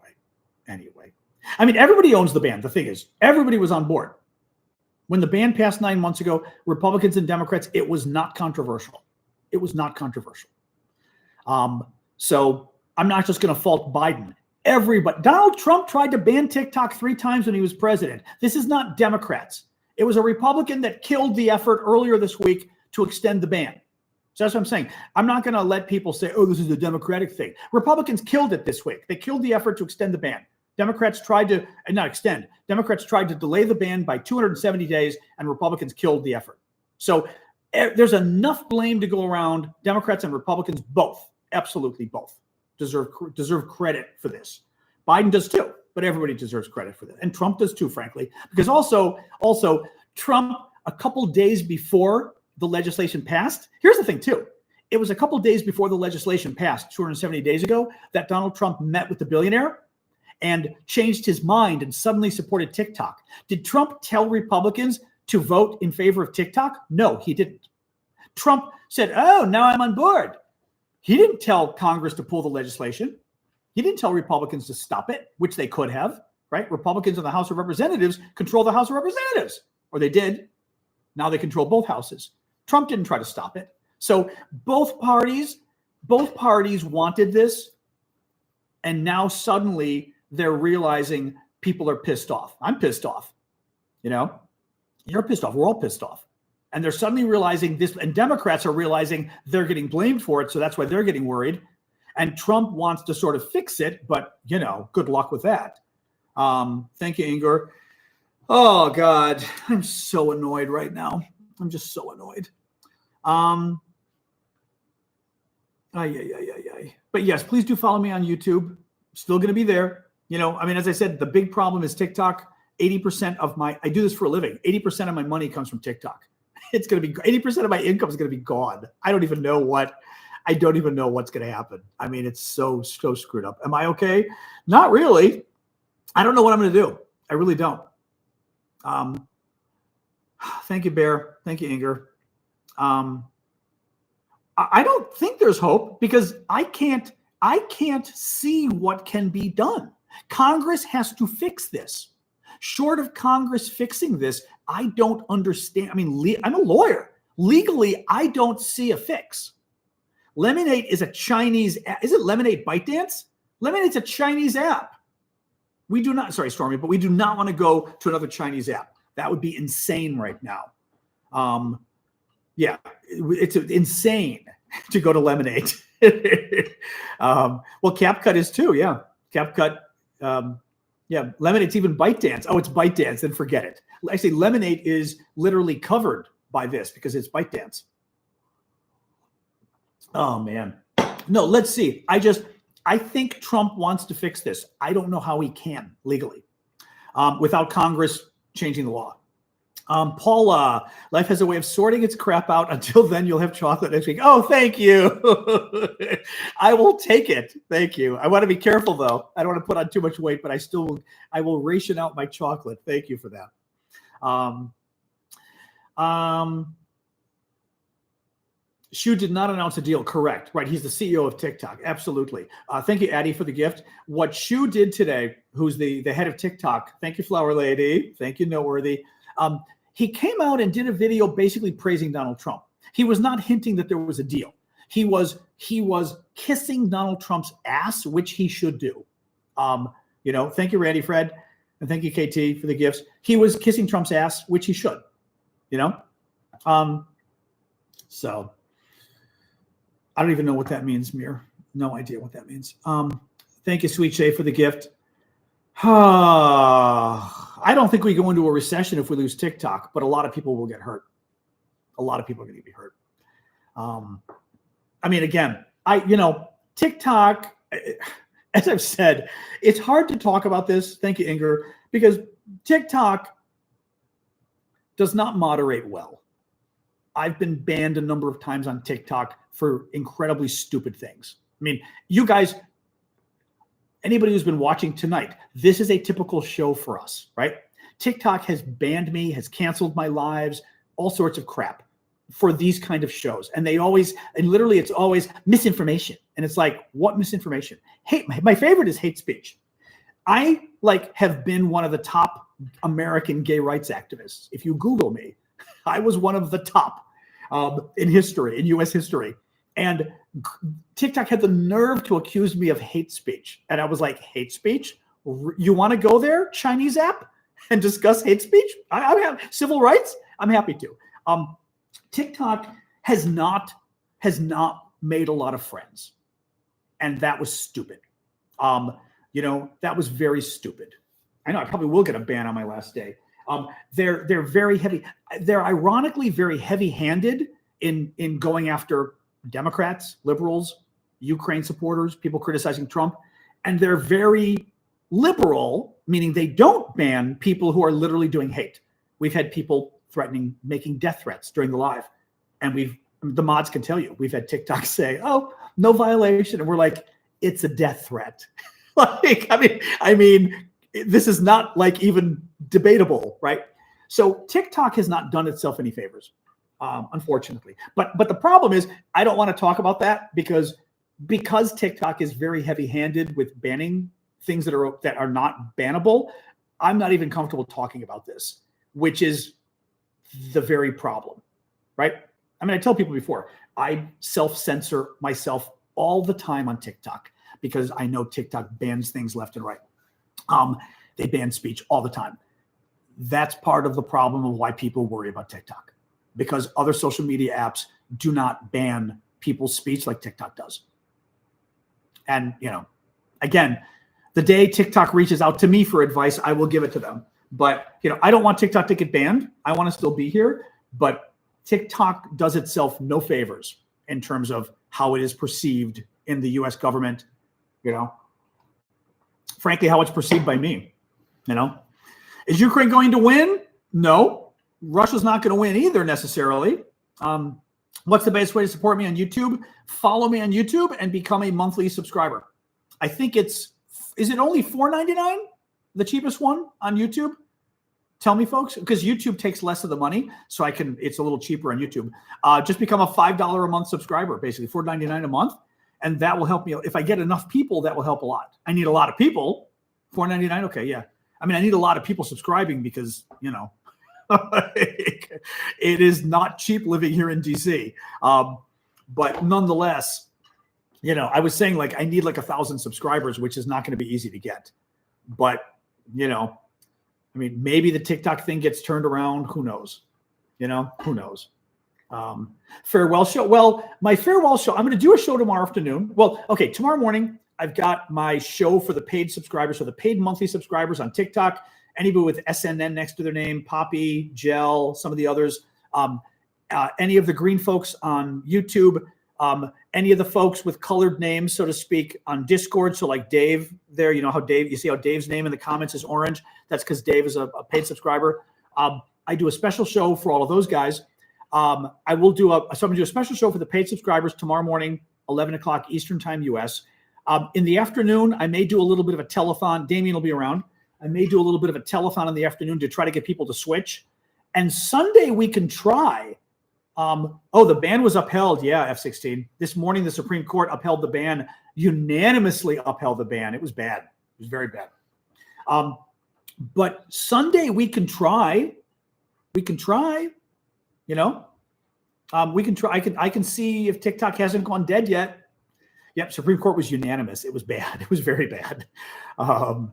I mean, everybody owns the ban. The thing is, everybody was on board. When the ban passed 9 months ago, Republicans and Democrats, it was not controversial. It was not controversial. So I'm not just going to fault Biden. Everybody, Donald Trump tried to ban TikTok 3 times when he was president. This is not Democrats. It was a Republican that killed the effort earlier this week to extend the ban. So that's what I'm saying. I'm not going to let people say, oh, this is a Democratic thing. Republicans killed it this week. They killed the effort to extend the ban. Democrats tried to, and not extend, Democrats tried to delay the ban by 270 days, and Republicans killed the effort. So there's enough blame to go around. Democrats and Republicans both, absolutely both, deserve credit for this. Biden does too, but everybody deserves credit for this. And Trump does too, frankly, because also Trump, a couple days before the legislation passed, here's the thing too. It was a couple days before the legislation passed, 270 days ago, that Donald Trump met with the billionaire and changed his mind and suddenly supported TikTok. Did Trump tell Republicans to vote in favor of TikTok? No, he didn't. Trump said, oh, now I'm on board. He didn't tell Congress to pull the legislation. He didn't tell Republicans to stop it, which they could have, right? Republicans in the House of Representatives control the House of Representatives, or they did. Now they control both houses. Trump didn't try to stop it. So both parties wanted this. And now suddenly they're realizing people are pissed off. I'm pissed off. You're pissed off. We're all pissed off. And they're suddenly realizing this, and Democrats are realizing they're getting blamed for it. So that's why they're getting worried. And Trump wants to sort of fix it, but good luck with that. Thank you, Inger. Oh God, I'm so annoyed right now. I'm just so annoyed. But yes, please do follow me on YouTube. Still going to be there. As I said, the big problem is TikTok. 80% of I do this for a living. 80% of my money comes from TikTok. It's going to be 80% of my income is going to be gone. I don't even know what's going to happen. It's so screwed up. Am I okay? Not really. I don't know what I'm going to do. I really don't. Thank you, Bear. Thank you, Inger. I don't think there's hope because I can't see what can be done. Congress has to fix this. Short of Congress fixing this, I don't understand. I'm a lawyer. Legally, I don't see a fix. Lemonade is a Chinese app. Is it Lemonade ByteDance? Lemonade's a Chinese app. We do not, sorry, Stormy, but we do not want to go to another Chinese app. That would be insane right now. It's insane to go to Lemonade. Well, CapCut is too. Yeah. CapCut. Lemonade's even ByteDance. Oh, it's ByteDance. Then forget it. Actually, Lemonade is literally covered by this because it's ByteDance. Oh man. No, let's see. I think Trump wants to fix this. I don't know how he can legally without Congress changing the law. Paula, life has a way of sorting its crap out. Until then, you'll have chocolate next week. Oh, thank you. I will take it. Thank you. I want to be careful, though. I don't want to put on too much weight, but I will ration out my chocolate. Thank you for that. Xu did not announce a deal. Correct. Right. He's the CEO of TikTok. Absolutely. Thank you, Addie, for the gift. What Xu did today, who's the head of TikTok. Thank you, Flower Lady. Thank you, Noteworthy. He came out and did a video basically praising Donald Trump. He was not hinting that there was a deal. He was kissing Donald Trump's ass, which he should do. Thank you, Randy Fred. And thank you, KT, for the gifts. He was kissing Trump's ass, which he should, So I don't even know what that means, Mir. No idea what that means. Thank you, Sweet Shay, for the gift. I don't think we go into a recession if we lose TikTok, but a lot of people will get hurt. A lot of people are going to be hurt. Again, TikTok, as I've said, it's hard to talk about this. Thank you, Inger, because TikTok does not moderate well. I've been banned a number of times on TikTok for incredibly stupid things. You guys, anybody who's been watching tonight, this is a typical show for us, right? TikTok has banned me, has canceled my lives, all sorts of crap for these kind of shows. And literally it's always misinformation. And it's like, what misinformation? My favorite is hate speech. I have been one of the top American gay rights activists. If you Google me, I was one of the top in U.S. history. And TikTok had the nerve to accuse me of hate speech. And I was like, hate speech? You want to go there, Chinese app, and discuss hate speech? I have civil rights? I'm happy to. TikTok has not made a lot of friends. And that was stupid. That was very stupid. I know I probably will get a ban on my last day. They're very heavy. They're ironically very heavy-handed in going after Democrats, liberals, Ukraine supporters, people criticizing Trump. And they're very liberal, meaning they don't ban people who are literally doing hate. We've had people making death threats during the live. And the mods can tell you, we've had TikTok say, oh, no violation. And we're like, it's a death threat. This is not even debatable, right? So TikTok has not done itself any favors, unfortunately. But the problem is, I don't want to talk about that because TikTok is very heavy-handed with banning things that are not bannable. I'm not even comfortable talking about this, which is the very problem, right? I tell people before, I self-censor myself all the time on TikTok because I know TikTok bans things left and right. They ban speech all the time. That's part of the problem of why people worry about TikTok, because other social media apps do not ban people's speech like TikTok does. And, again, the day TikTok reaches out to me for advice, I will give it to them. But, I don't want TikTok to get banned. I want to still be here. But TikTok does itself no favors in terms of how it is perceived in the U.S. government, frankly, how it's perceived by me, Is Ukraine going to win? No. Russia's not going to win either necessarily. What's the best way to support me on YouTube? Follow me on YouTube and become a monthly subscriber. I think is it only $4.99? The cheapest one on YouTube? Tell me, folks, because YouTube takes less of the money, so it's a little cheaper on YouTube. Just become a $5 a month subscriber, basically $4.99 a month. And that will help me. If I get enough people, that will help a lot. I need a lot of people. $4.99, okay, yeah. I need a lot of people subscribing because, it is not cheap living here in DC. But nonetheless, I was saying I need 1,000 subscribers, which is not going to be easy to get. But, maybe the TikTok thing gets turned around. Who knows? Who knows? Farewell show. Well, my farewell show, I'm going to do a show tomorrow afternoon. Well, okay, tomorrow morning, I've got my show for the paid subscribers, so the paid monthly subscribers on TikTok, anybody with SNN next to their name, Poppy, Gel, some of the others, any of the green folks on YouTube, any of the folks with colored names, so to speak, on Discord. So like Dave there, you see how Dave's name in the comments is orange. That's because Dave is a paid subscriber. I do a special show for all of those guys. I'm going to do a special show for the paid subscribers tomorrow morning, 11 o'clock Eastern time, US. In the afternoon, I may do a little bit of a telethon. Damien will be around. I may do a little bit of a telethon in the afternoon to try to get people to switch. And Sunday we can try. The ban was upheld. Yeah, F-16. This morning, the Supreme Court upheld the ban, unanimously upheld the ban. It was bad. It was very bad. But Sunday we can try. We can try. We can try. I can see if TikTok hasn't gone dead yet. Yep, Supreme Court was unanimous. It was bad. It was very bad. Patreon.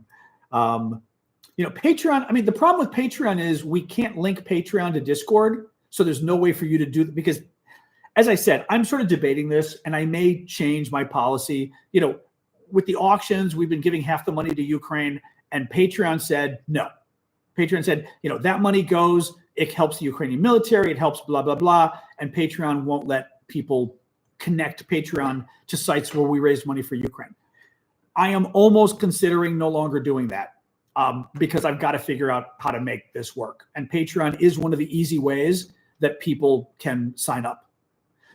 The problem with Patreon is we can't link Patreon to Discord, so there's no way for you to do that because, as I said, I'm sort of debating this, and I may change my policy. With the auctions, we've been giving half the money to Ukraine, and Patreon said no. Patreon said, that money goes. It helps the Ukrainian military. It helps blah, blah, blah. And Patreon won't let people connect Patreon to sites where we raise money for Ukraine. I am almost considering no longer doing that because I've got to figure out how to make this work. And Patreon is one of the easy ways that people can sign up.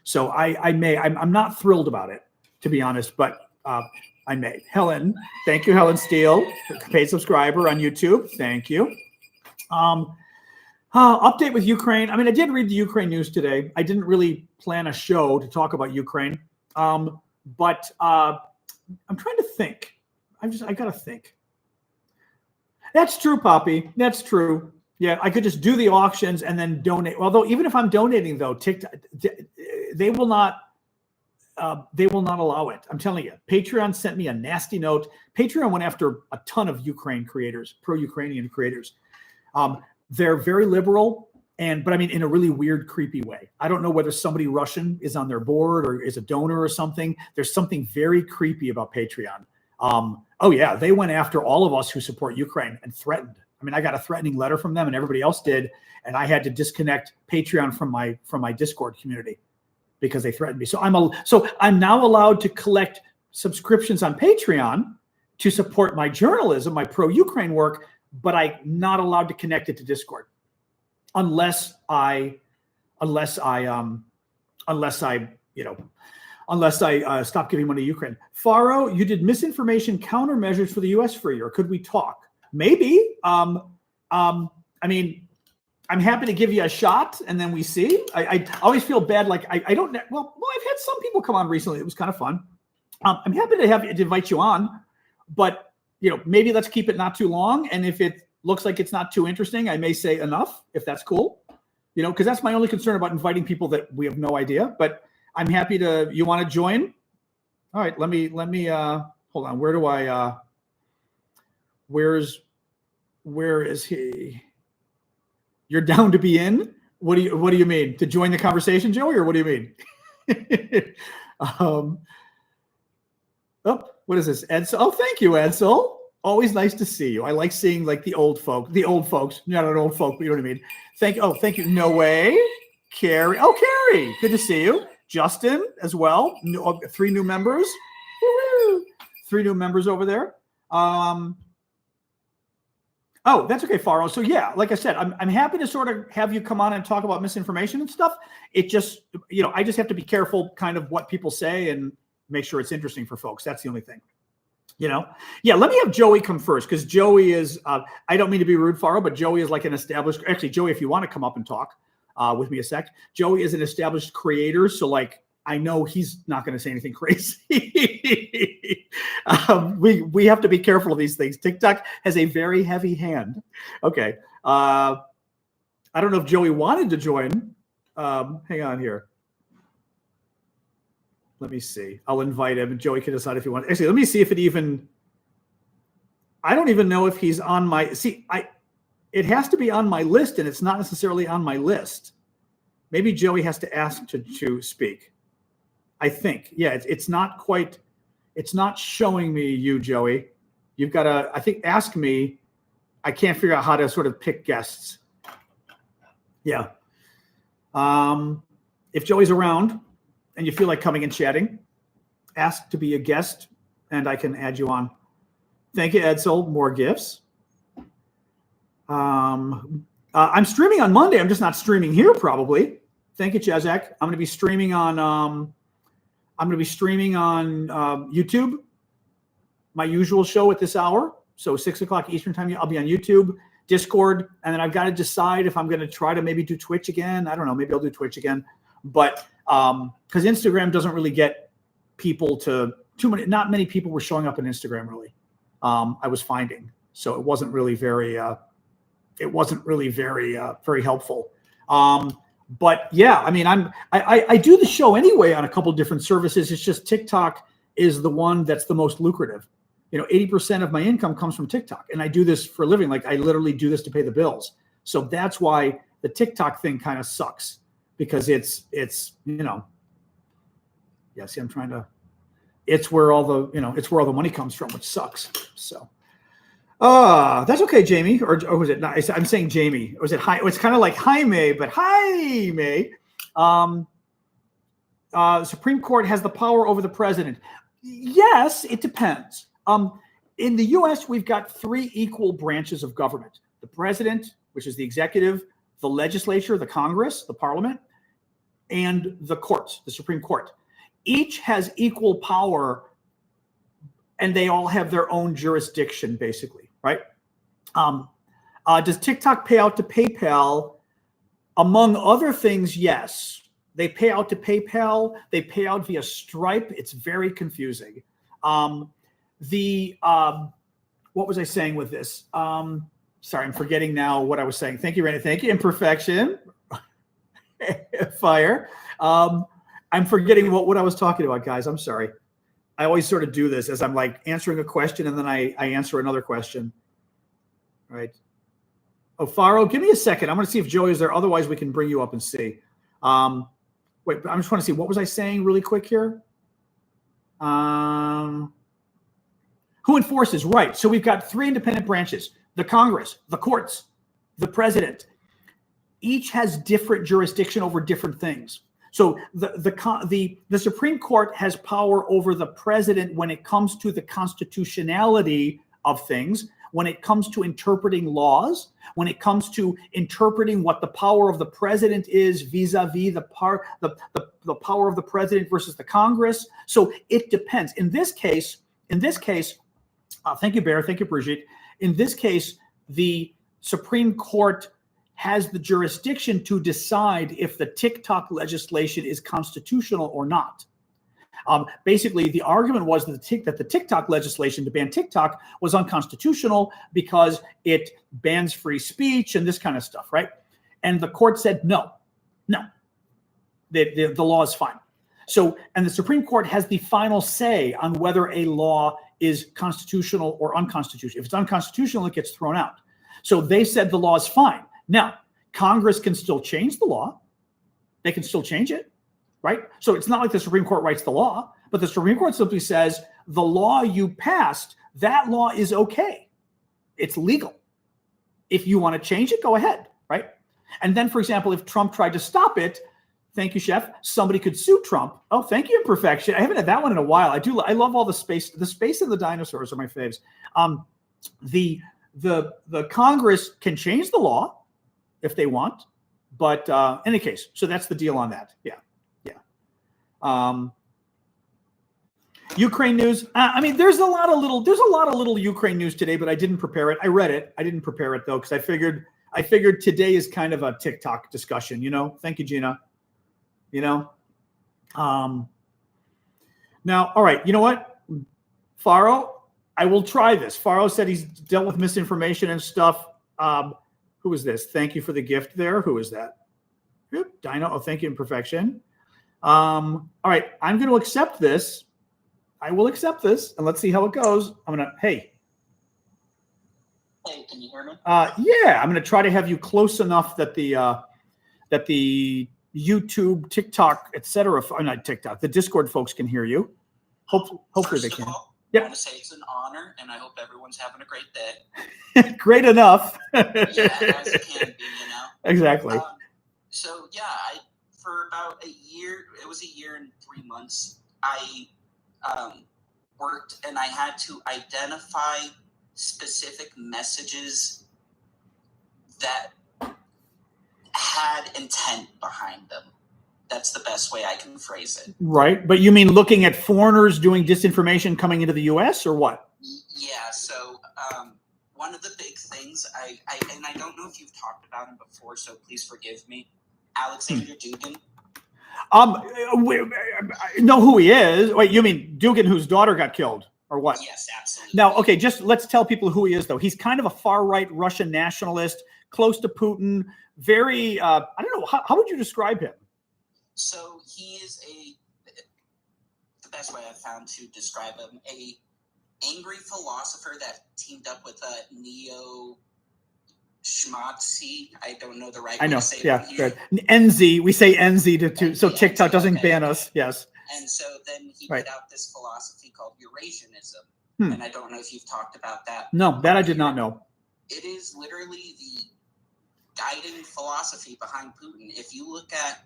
So I'm not thrilled about it, to be honest, but I may. Helen, thank you, Helen Steele, paid subscriber on YouTube. Thank you. Update with Ukraine. I did read the Ukraine news today. I didn't really plan a show to talk about Ukraine, but I'm trying to think. I got to think. That's true, Poppy. That's true. Yeah, I could just do the auctions and then donate. Although even if I'm donating, though, TikTok, they will not allow it. I'm telling you. Patreon sent me a nasty note. Patreon went after a ton of Ukraine creators, pro-Ukrainian creators. They're very liberal, but in a really weird, creepy way. I don't know whether somebody Russian is on their board or is a donor or something. There's something very creepy about Patreon. They went after all of us who support Ukraine and threatened. I got a threatening letter from them, and everybody else did, and I had to disconnect Patreon from my Discord community because they threatened me. So I'm now allowed to collect subscriptions on Patreon to support my journalism, my pro-Ukraine work. But I'm not allowed to connect it to Discord unless I stop giving money to Ukraine. Faro, you did misinformation countermeasures for the U.S. for a year. Could we talk? Maybe. I'm happy to give you a shot, and then we see. I always feel bad. I don't. Well, I've had some people come on recently. It was kind of fun. I'm happy to invite you on, but. Maybe let's keep it not too long. And if it looks like it's not too interesting, I may say enough, if that's cool, because that's my only concern about inviting people that we have no idea, but I'm happy to, you want to join? All right, let me hold on. Where do I? Where is he? You're down to be in? What do you mean? To join the conversation, Joey, or what do you mean? What is this? Edsel? Oh, thank you, Edsel. Always nice to see you. I like seeing like the old folks, not an old folk, but you know what I mean? Thank you. No way. Carrie. Oh, Carrie. Good to see you. Justin as well. 3 new members. Woo-hoo. 3 new members over there. Oh, that's okay, Faro. So yeah, like I said, I'm happy to sort of have you come on and talk about misinformation and stuff. It just, I just have to be careful kind of what people say and make sure it's interesting for folks. That's the only thing. Yeah, let me have Joey come first, because Joey is, I don't mean to be rude, Faro, but Joey is like an established, actually, Joey, if you want to come up and talk with me a sec, Joey is an established creator. So like, I know he's not going to say anything crazy. We have to be careful of these things. TikTok has a very heavy hand. Okay. I don't know if Joey wanted to join. Hang on here. Let me see. I'll invite him. Joey can decide if he wants. Actually, let me see if it even. I don't even know if he's on my. See, it has to be on my list, and it's not necessarily on my list. Maybe Joey has to ask to speak. I think. Yeah, it's not quite. It's not showing me you, Joey. You've got to, I think, ask me. I can't figure out how to sort of pick guests. Yeah. If Joey's around and you feel like coming and chatting, ask to be a guest and I can add you on. Thank you, Edsel. More gifts. I'm streaming on Monday. I'm just not streaming here probably. Thank you, Chazak. I'm going to be streaming on YouTube, my usual show at this hour. So 6 o'clock Eastern time, I'll be on YouTube, Discord, and then I've got to decide if I'm going to try to maybe do Twitch again. I don't know. Maybe I'll do Twitch again. But because Instagram doesn't really get people to not many people were showing up on Instagram really. I was finding. So it wasn't really very very helpful. But yeah, I mean, I do the show anyway on a couple different services. It's just TikTok is the one that's the most lucrative. 80% of my income comes from TikTok, and I do this for a living. Like I literally do this to pay the bills. So that's why the TikTok thing kind of sucks, because it's yeah. See, I'm trying to. It's where all the money comes from, which sucks. So. That's okay, Jamie. Or was it not? I'm saying Jamie. Or was it hi? It's kind of like Jaime, but Jaime. Supreme Court has the power over the president. Yes, it depends. In the U.S., we've got 3 equal branches of government: the president, which is the executive, the legislature, the Congress, the parliament, and the courts, the Supreme Court. Each has equal power, and they all have their own jurisdiction, basically. Right? Does TikTok pay out to PayPal? Among other things, yes. They pay out to PayPal. They pay out via Stripe. It's very confusing. What was I saying with this? Sorry, I'm forgetting now what I was saying. Thank you, Randy. Thank you. Imperfection. Fire. I'm forgetting what I was talking about, guys. I'm sorry. I always sort of do this as I'm like answering a question and then I answer another question. All right. Oh, Faro, give me a second. I'm going to see if Joey is there. Otherwise, we can bring you up and see. Wait, I just want to see. What was I saying really quick here? Who enforces? Right. So we've got 3 independent branches: the Congress, the courts, the president. Each has different jurisdiction over different things. So the Supreme Court has power over the president when it comes to the constitutionality of things, when it comes to interpreting laws, when it comes to interpreting what the power of the president is vis-a-vis the power of the president versus the Congress. So it depends. In this case, thank you, Bear. Thank you, Brigitte. In this case, the Supreme Court has the jurisdiction to decide if the TikTok legislation is constitutional or not. Basically, the argument was that the TikTok legislation to ban TikTok was unconstitutional because it bans free speech and this kind of stuff, right? And the court said, no, the law is fine. So, and the Supreme Court has the final say on whether a law is constitutional or unconstitutional. If it's unconstitutional, it gets thrown out. So they said the law is fine. Now, Congress can still change the law. They can still change it, right? So it's not like the Supreme Court writes the law, but the Supreme Court simply says the law you passed, that law is okay. It's legal. If you want to change it, go ahead, right? And then, for example, if Trump tried to stop it, thank you, Chef, somebody could sue Trump. Oh, thank you, Imperfection. I haven't had that one in a while. I love all the space. The space and the dinosaurs are my faves. The Congress can change the law if they want, but in any case, so that's the deal on that. Yeah. Ukraine news. I mean, there's a lot of little Ukraine news today, but I didn't prepare it. I read it. I didn't prepare it though, because I figured today is kind of a TikTok discussion. Thank you, Gina. Now, all right. You know what, Faro? I will try this. Faro said he's dealt with misinformation and stuff. Who is this? Thank you for the gift there. Who is that? Dino. Oh, thank you, Imperfection. All right. I'm going to accept this. I will accept this, and let's see how it goes. Hey, can you hear me? Yeah, I'm going to try to have you close enough that the YouTube, TikTok, etc. Not TikTok, the Discord folks can hear you. Hopefully they can. I want to say it's an honor, and I hope everyone's having a great day. Great enough. Yeah, as it can be, Exactly. For about a year, it was a year and 3 months, I worked, and I had to identify specific messages that had intent behind them. That's the best way I can phrase it. Right. But you mean looking at foreigners doing disinformation coming into the U.S. or what? Yeah. So one of the big things, I don't know if you've talked about him before, so please forgive me, Alexander Dugin. Know who he is. Wait, you mean Dugin, whose daughter got killed, or what? Yes, absolutely. Now, okay, just let's tell people who he is, though. He's kind of a far-right Russian nationalist, close to Putin, very, I don't know, how would you describe him? So he is the best way I've found to describe him, a angry philosopher that teamed up with a neo-schmazi. I don't know the right way to say it. Yeah, good. NZ, we say NZ so TikTok doesn't ban us. Yes. And so then he put out this philosophy called Eurasianism. And I don't know if you've talked about that. No, that I did not know. It is literally the guiding philosophy behind Putin. If you look at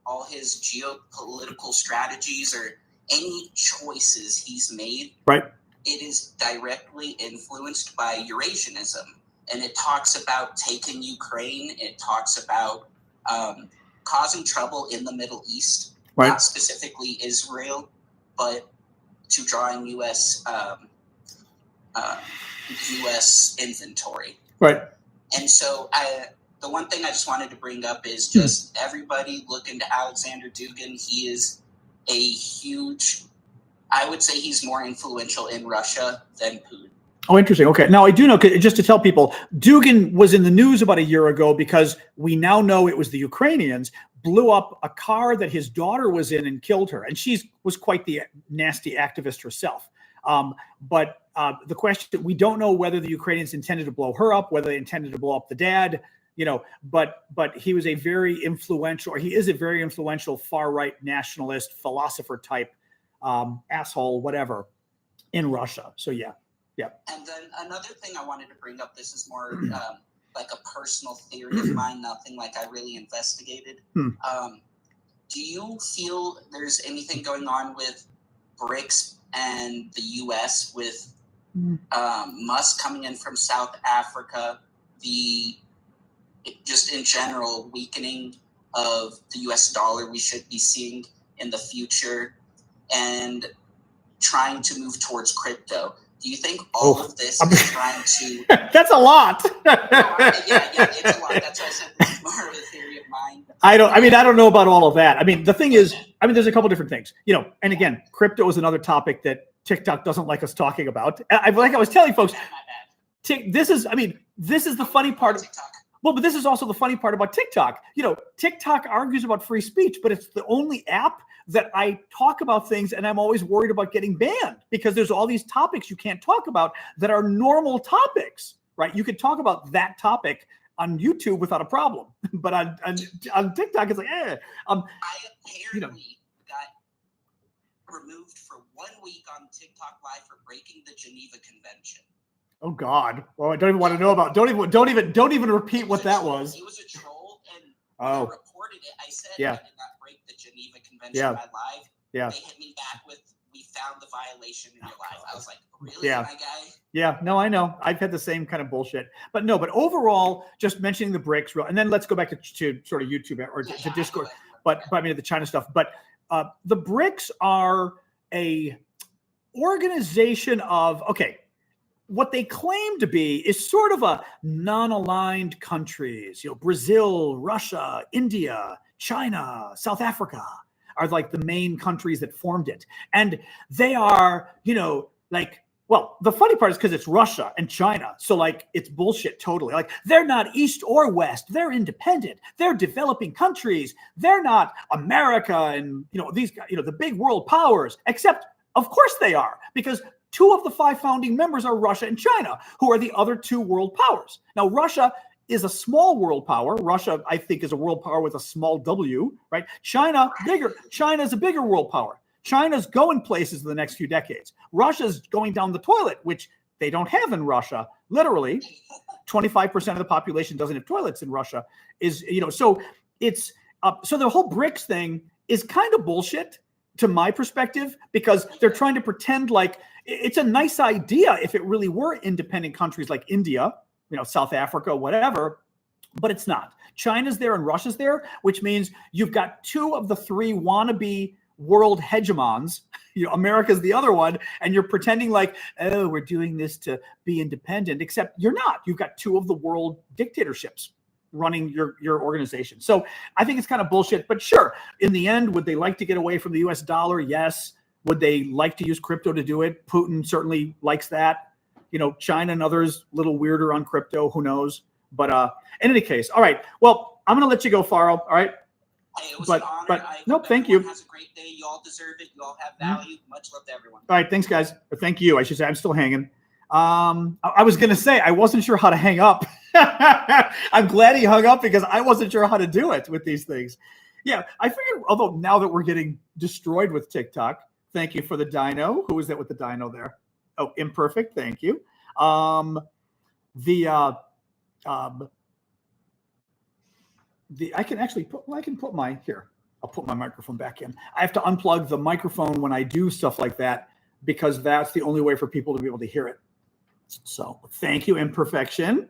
all his geopolitical strategies or any choices he's made, right, it is directly influenced by Eurasianism. And it talks about taking Ukraine. It talks about causing trouble in the Middle East, right, not specifically Israel, but to draw in U.S. inventory. Right. And so the one thing I just wanted to bring up is just everybody look into Alexander Dugin. He is a huge, I would say he's more influential in Russia than Putin. Oh, interesting. Okay. Now, I do know, just to tell people, Dugin was in the news about a year ago because we now know it was the Ukrainians blew up a car that his daughter was in and killed her. And she was quite the nasty activist herself. But the question, we don't know whether the Ukrainians intended to blow her up, whether they intended to blow up the dad, but he was he is a very influential far-right nationalist philosopher type, asshole, whatever, in Russia. So, yeah. And then another thing I wanted to bring up, this is more like a personal theory of mine, nothing like I really investigated. Do you feel there's anything going on with BRICS and the U.S. with Musk coming in from South Africa, just in general weakening of the U.S. dollar we should be seeing in the future, and trying to move towards crypto? Do you think all of this is trying to... That's a lot. Yeah, it's a lot. That's why I said this is more of a theory of mine. I don't know about all of that. The thing is, there's a couple different things, and again, crypto is another topic that TikTok doesn't like us talking about. Like I was telling folks, this is the funny part. Well, but this is also the funny part about TikTok. TikTok argues about free speech, but it's the only app that I talk about things and I'm always worried about getting banned because there's all these topics you can't talk about that are normal topics, right? You could talk about that topic on YouTube without a problem, but on TikTok, it's like, I apparently got removed for 1 week on TikTok Live for breaking the Geneva Convention. Oh God! Well, I don't even want to know about. Don't even repeat what that was. It was a troll, and when I reported it, I said I did not break the Geneva Convention by live. Yeah. They hit me back with, "We found the violation in your live." I was like, "Really, my guy?" Yeah. No, I know. I've had the same kind of bullshit, but overall, just mentioning the BRICS, and then let's go back to sort of YouTube or to Discord. But I mean the China stuff. But the BRICS are a organization of what they claim to be is sort of a non-aligned countries. Brazil, Russia, India, China, South Africa are like the main countries that formed it. And they are, the funny part is because it's Russia and China. So it's bullshit totally. They're not East or West. They're independent. They're developing countries. They're not America and, these, the big world powers, except of course they are, because 2 of the 5 founding members are Russia and China, who are the other 2 world powers. Now, Russia is a small world power. Russia, I think, is a world power with a small W, right? China, bigger. China is a bigger world power. China's going places in the next few decades. Russia's going down the toilet, which they don't have in Russia. Literally, 25% of the population doesn't have toilets in Russia. So it's so the whole BRICS thing is kind of bullshit to my perspective, because they're trying to pretend like it's a nice idea if it really were independent countries like India, South Africa, whatever, but it's not. China's there and Russia's there, which means you've got 2 of the 3 wannabe world hegemons. America's the other one, and you're pretending like, oh, we're doing this to be independent, except you're not. You've got 2 of the world dictatorships running your organization. So I think it's kind of bullshit, but sure, in the end, would they like to get away from the US dollar? Yes. Would they like to use crypto to do it? Putin certainly likes that. China and others, a little weirder on crypto, who knows? But in any case, all right. Well, I'm going to let you go, Faro. All right. Hey, it was an honor. But no, thank you. Has a great day. You all deserve it. You all have value. Much love to everyone. All right. Thanks, guys. Or thank you. I should say I'm still hanging. I was going to say, I wasn't sure how to hang up. I'm glad he hung up because I wasn't sure how to do it with these things. Yeah, I figured, although now that we're getting destroyed with TikTok, thank you for the dino. Who is that with the dino there? Oh, imperfect. Thank you. I can actually put my here. I'll put my microphone back in. I have to unplug the microphone when I do stuff like that because that's the only way for people to be able to hear it. So thank you, imperfection.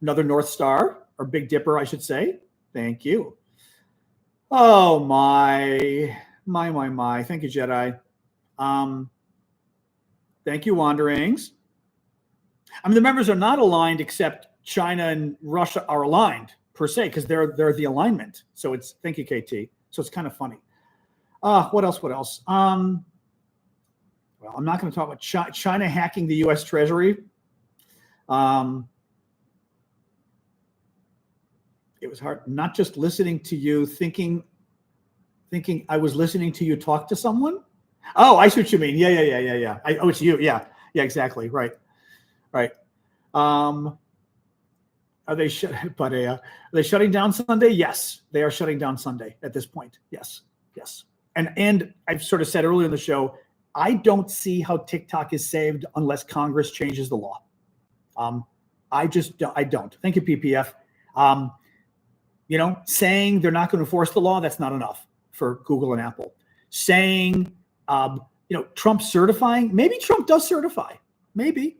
Another North Star, or Big Dipper, I should say. Thank you. Oh, my. Thank you, Jedi. Thank you, Wanderings. I mean, the members are not aligned, except China and Russia are aligned, per se, because they're the alignment. So it's, thank you, KT. So it's kind of funny. What else? Well, I'm not going to talk about China hacking the U.S. Treasury. It was hard, not just listening to you, thinking I was listening to you talk to someone. Oh, I see what you mean. Yeah. Oh, it's you. Yeah, exactly. Right. Are they shutting down Sunday? Yes, they are shutting down Sunday at this point. Yes. And I've sort of said earlier in the show, I don't see how TikTok is saved unless Congress changes the law. I don't. Thank you, PPF. Saying they're not going to enforce the law, that's not enough for Google and Apple. Saying, Trump certifying, maybe Trump does certify. Maybe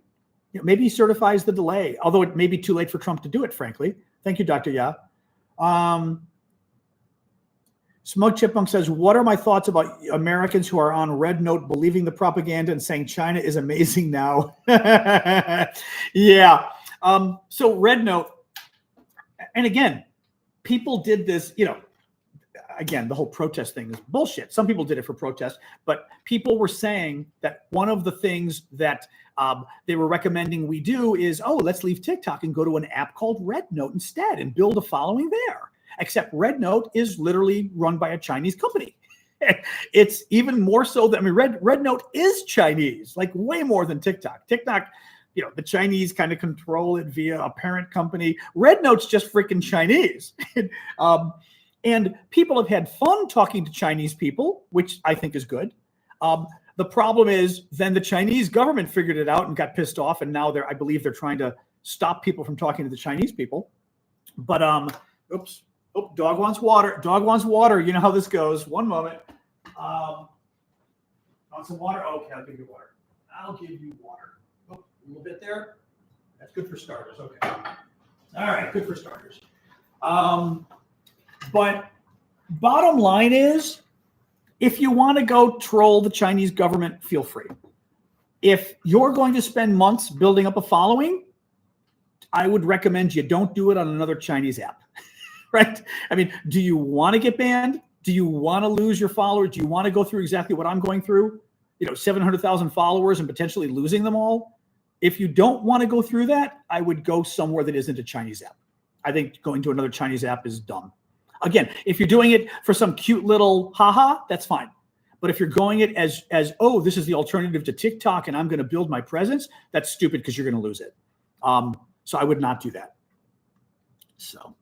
he certifies the delay, although it may be too late for Trump to do it, frankly. Thank you, Dr. Ya. Smoke Chipmunk says, what are my thoughts about Americans who are on Red Note believing the propaganda and saying China is amazing now? Yeah. So Red Note, and again, people did this, again, the whole protest thing is bullshit. Some people did it for protest, but people were saying that one of the things that they were recommending we do is, let's leave TikTok and go to an app called Red Note instead and build a following there. Except Red Note is literally run by a Chinese company. It's even more so that, Red Note is Chinese, like way more than TikTok. TikTok, the Chinese kind of control it via a parent company. Red Note's just freaking Chinese. And people have had fun talking to Chinese people, which I think is good. The problem is then the Chinese government figured it out and got pissed off. And now I believe they're trying to stop people from talking to the Chinese people. But, dog wants water. Dog wants water. You know how this goes. One moment. Want some water? Okay, I'll give you water. A little bit there. That's good for starters. Okay. All right, good for starters. But bottom line is, if you want to go troll the Chinese government, feel free. If you're going to spend months building up a following, I would recommend you don't do it on another Chinese app, right? Do you want to get banned? Do you want to lose your followers? Do you want to go through exactly what I'm going through? 700,000 followers and potentially losing them all. If you don't want to go through that, I would go somewhere that isn't a Chinese app. I think going to another Chinese app is dumb. Again, if you're doing it for some cute little haha, that's fine. But if you're going it as this is the alternative to TikTok and I'm going to build my presence, that's stupid because you're going to lose it. So I would not do that. So,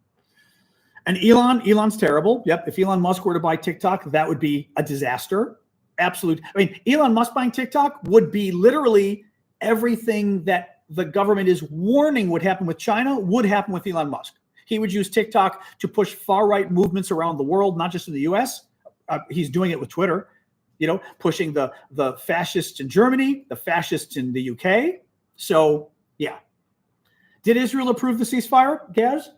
and Elon's terrible. Yep. If Elon Musk were to buy TikTok, that would be a disaster. Absolute. Elon Musk buying TikTok would be literally everything that the government is warning would happen with China would happen with Elon Musk. He would use TikTok to push far-right movements around the world, not just in the U.S. He's doing it with Twitter, pushing the fascists in Germany, the fascists in the UK. So, yeah. Did Israel approve the ceasefire, Gaz?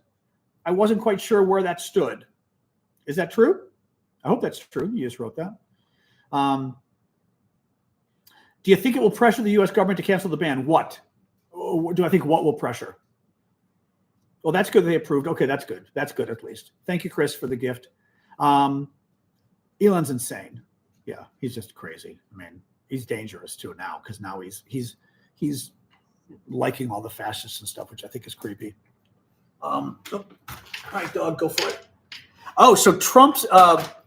I wasn't quite sure where that stood. Is that true? I hope that's true. You just wrote that. Do you think it will pressure the U.S. government to cancel the ban? What? Do I think what will pressure? Well, that's good they approved. Okay, that's good. That's good at least. Thank you, Chris, for the gift. Elon's insane. Yeah, he's just crazy. He's dangerous too now because now he's liking all the fascists and stuff, which I think is creepy. All right, dog, go for it. Oh, so Trump's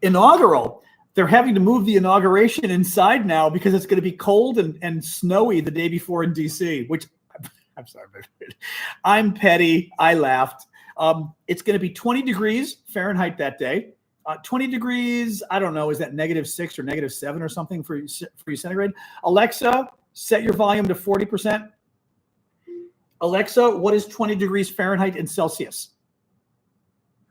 inaugural. They're having to move the inauguration inside now because it's going to be cold and snowy the day before in D.C., which I'm sorry, I'm petty. I laughed. It's going to be 20 degrees Fahrenheit that day. 20 degrees, I don't know, is that -6 or -7 or something for you centigrade? Alexa, set your volume to 40%. Alexa, what is 20 degrees Fahrenheit in Celsius?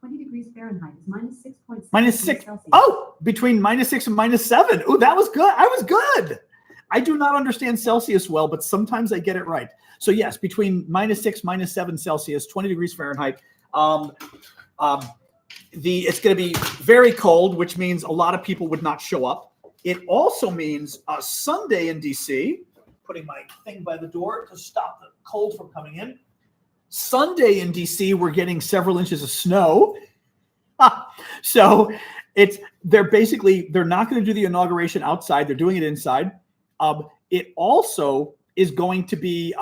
20 degrees Fahrenheit is -6.7. -6. Oh, between -6 and -7. Oh, that was good. I was good. I do not understand Celsius well, but sometimes I get it right. So yes, between -6, -7 Celsius, 20 degrees Fahrenheit. It's going to be very cold, which means a lot of people would not show up. It also means Sunday in DC, putting my thing by the door to stop the cold from coming in. Sunday in DC, we're getting several inches of snow. So they're not going to do the inauguration outside. They're doing it inside. It also is going to be,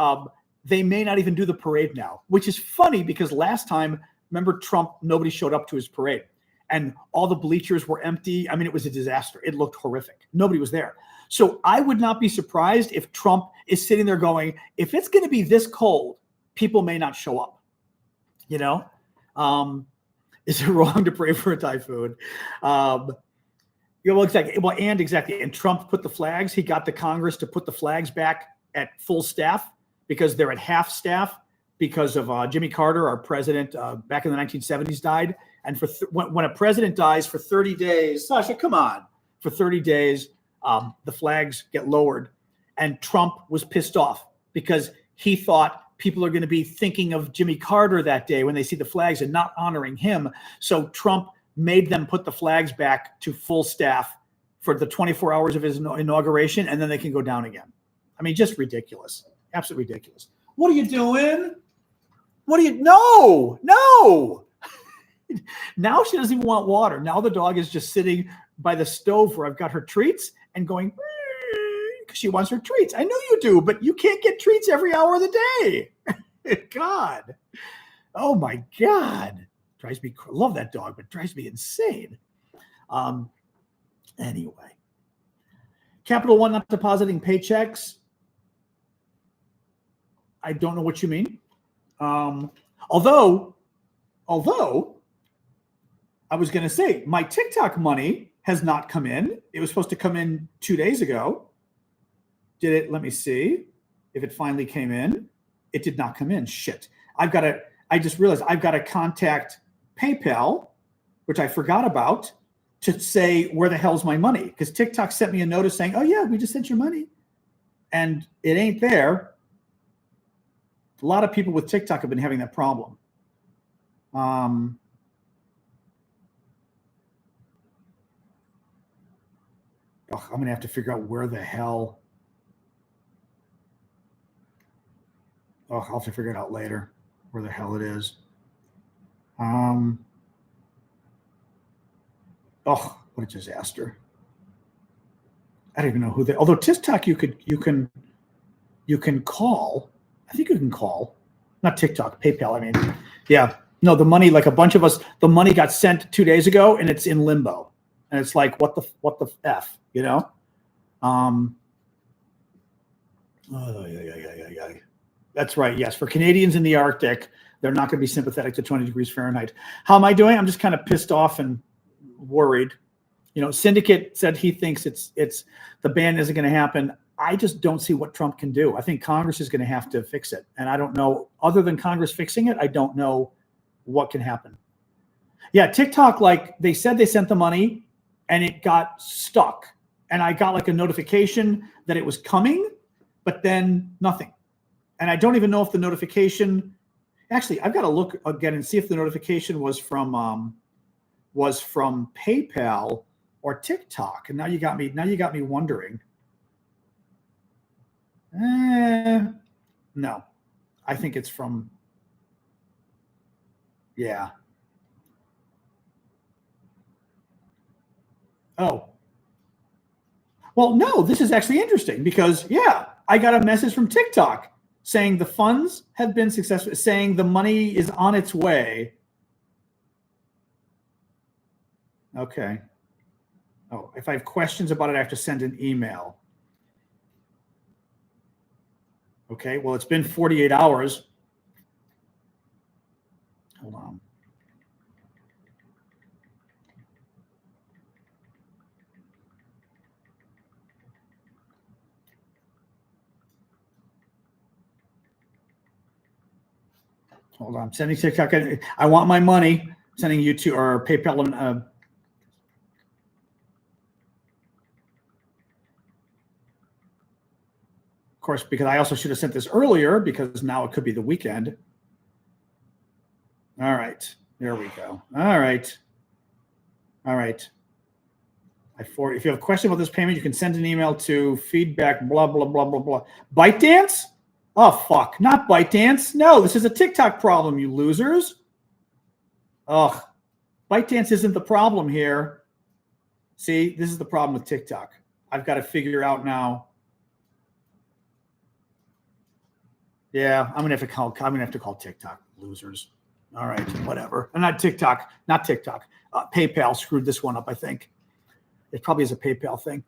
they may not even do the parade now, which is funny because last time, remember Trump, nobody showed up to his parade and all the bleachers were empty. It was a disaster. It looked horrific. Nobody was there. So I would not be surprised if Trump is sitting there going, if it's going to be this cold, people may not show up. Is it wrong to pray for a typhoon? Exactly. And Trump put the flags. He got the Congress to put the flags back at full staff because they're at half staff because of Jimmy Carter, our president, back in the 1970s died. And when a president dies for 30 days, Sasha, come on, for 30 days, the flags get lowered. And Trump was pissed off because he thought people are going to be thinking of Jimmy Carter that day when they see the flags and not honoring him. So Trump made them put the flags back to full staff for the 24 hours of his inauguration, and then they can go down again. Just ridiculous. Absolutely ridiculous. What are you doing? No. Now she doesn't even want water. Now the dog is just sitting by the stove where I've got her treats and going, because she wants her treats. I know you do, but you can't get treats every hour of the day. God. Oh my God. Drives me, love that dog, but drives me insane. Anyway. Capital One not depositing paychecks. I don't know what you mean. Although I was going to say my TikTok money has not come in. It was supposed to come in 2 days ago. Did it? Let me see if it finally came in. It did not come in. Shit. I just realized I've got to contact PayPal, which I forgot about, to say where the hell's my money, because TikTok sent me a notice saying, oh yeah, we just sent your money, and it ain't there. A lot of people with TikTok have been having that problem. I'm going to have to figure out where the hell. I'll have to figure it out later, where the hell it is. What a disaster. I don't even know who they, although TikTok, you can call. I think you can call, not TikTok, PayPal. I mean, yeah, no, the money, like a bunch of us, the money got sent 2 days ago and it's in limbo, and it's like, what the F, you know? That's right. Yes. For Canadians in the Arctic, they're not going to be sympathetic to 20 degrees Fahrenheit. How am I doing? I'm just kind of pissed off and worried. You know, Syndicate said he thinks it's the ban isn't going to happen. I just don't see what Trump can do. I think Congress is going to have to fix it. And I don't know, other than Congress fixing it, I don't know what can happen. Yeah, TikTok, like they said they sent the money and it got stuck. And I got like a notification that it was coming, but then nothing. And I don't even know if the notification, actually, I've got to look again and see if the notification was from PayPal or TikTok. And now you got me wondering. No, I think it's from, yeah. Oh, well, no, this is actually interesting because, yeah, I got a message from TikTok saying the funds have been successful, saying the money is on its way. Okay. Oh, if I have questions about it, I have to send an email. Okay, well, it's been 48 hours. Hold on. Hold on. I'm sending TikTok. I want my money. I'm sending you to or PayPal. Of course, because I also should have sent this earlier because now it could be the weekend. All right. There we go. All right. All right. If you have a question about this payment, you can send an email to feedback, blah, blah, blah, blah, blah. ByteDance? Oh, fuck. Not ByteDance. No, this is a TikTok problem, you losers. Ugh. ByteDance isn't the problem here. See, this is the problem with TikTok. I've got to figure out now. Yeah, I'm gonna have to call TikTok, losers. All right, whatever. Not TikTok. PayPal screwed this one up, I think. It probably is a PayPal thing.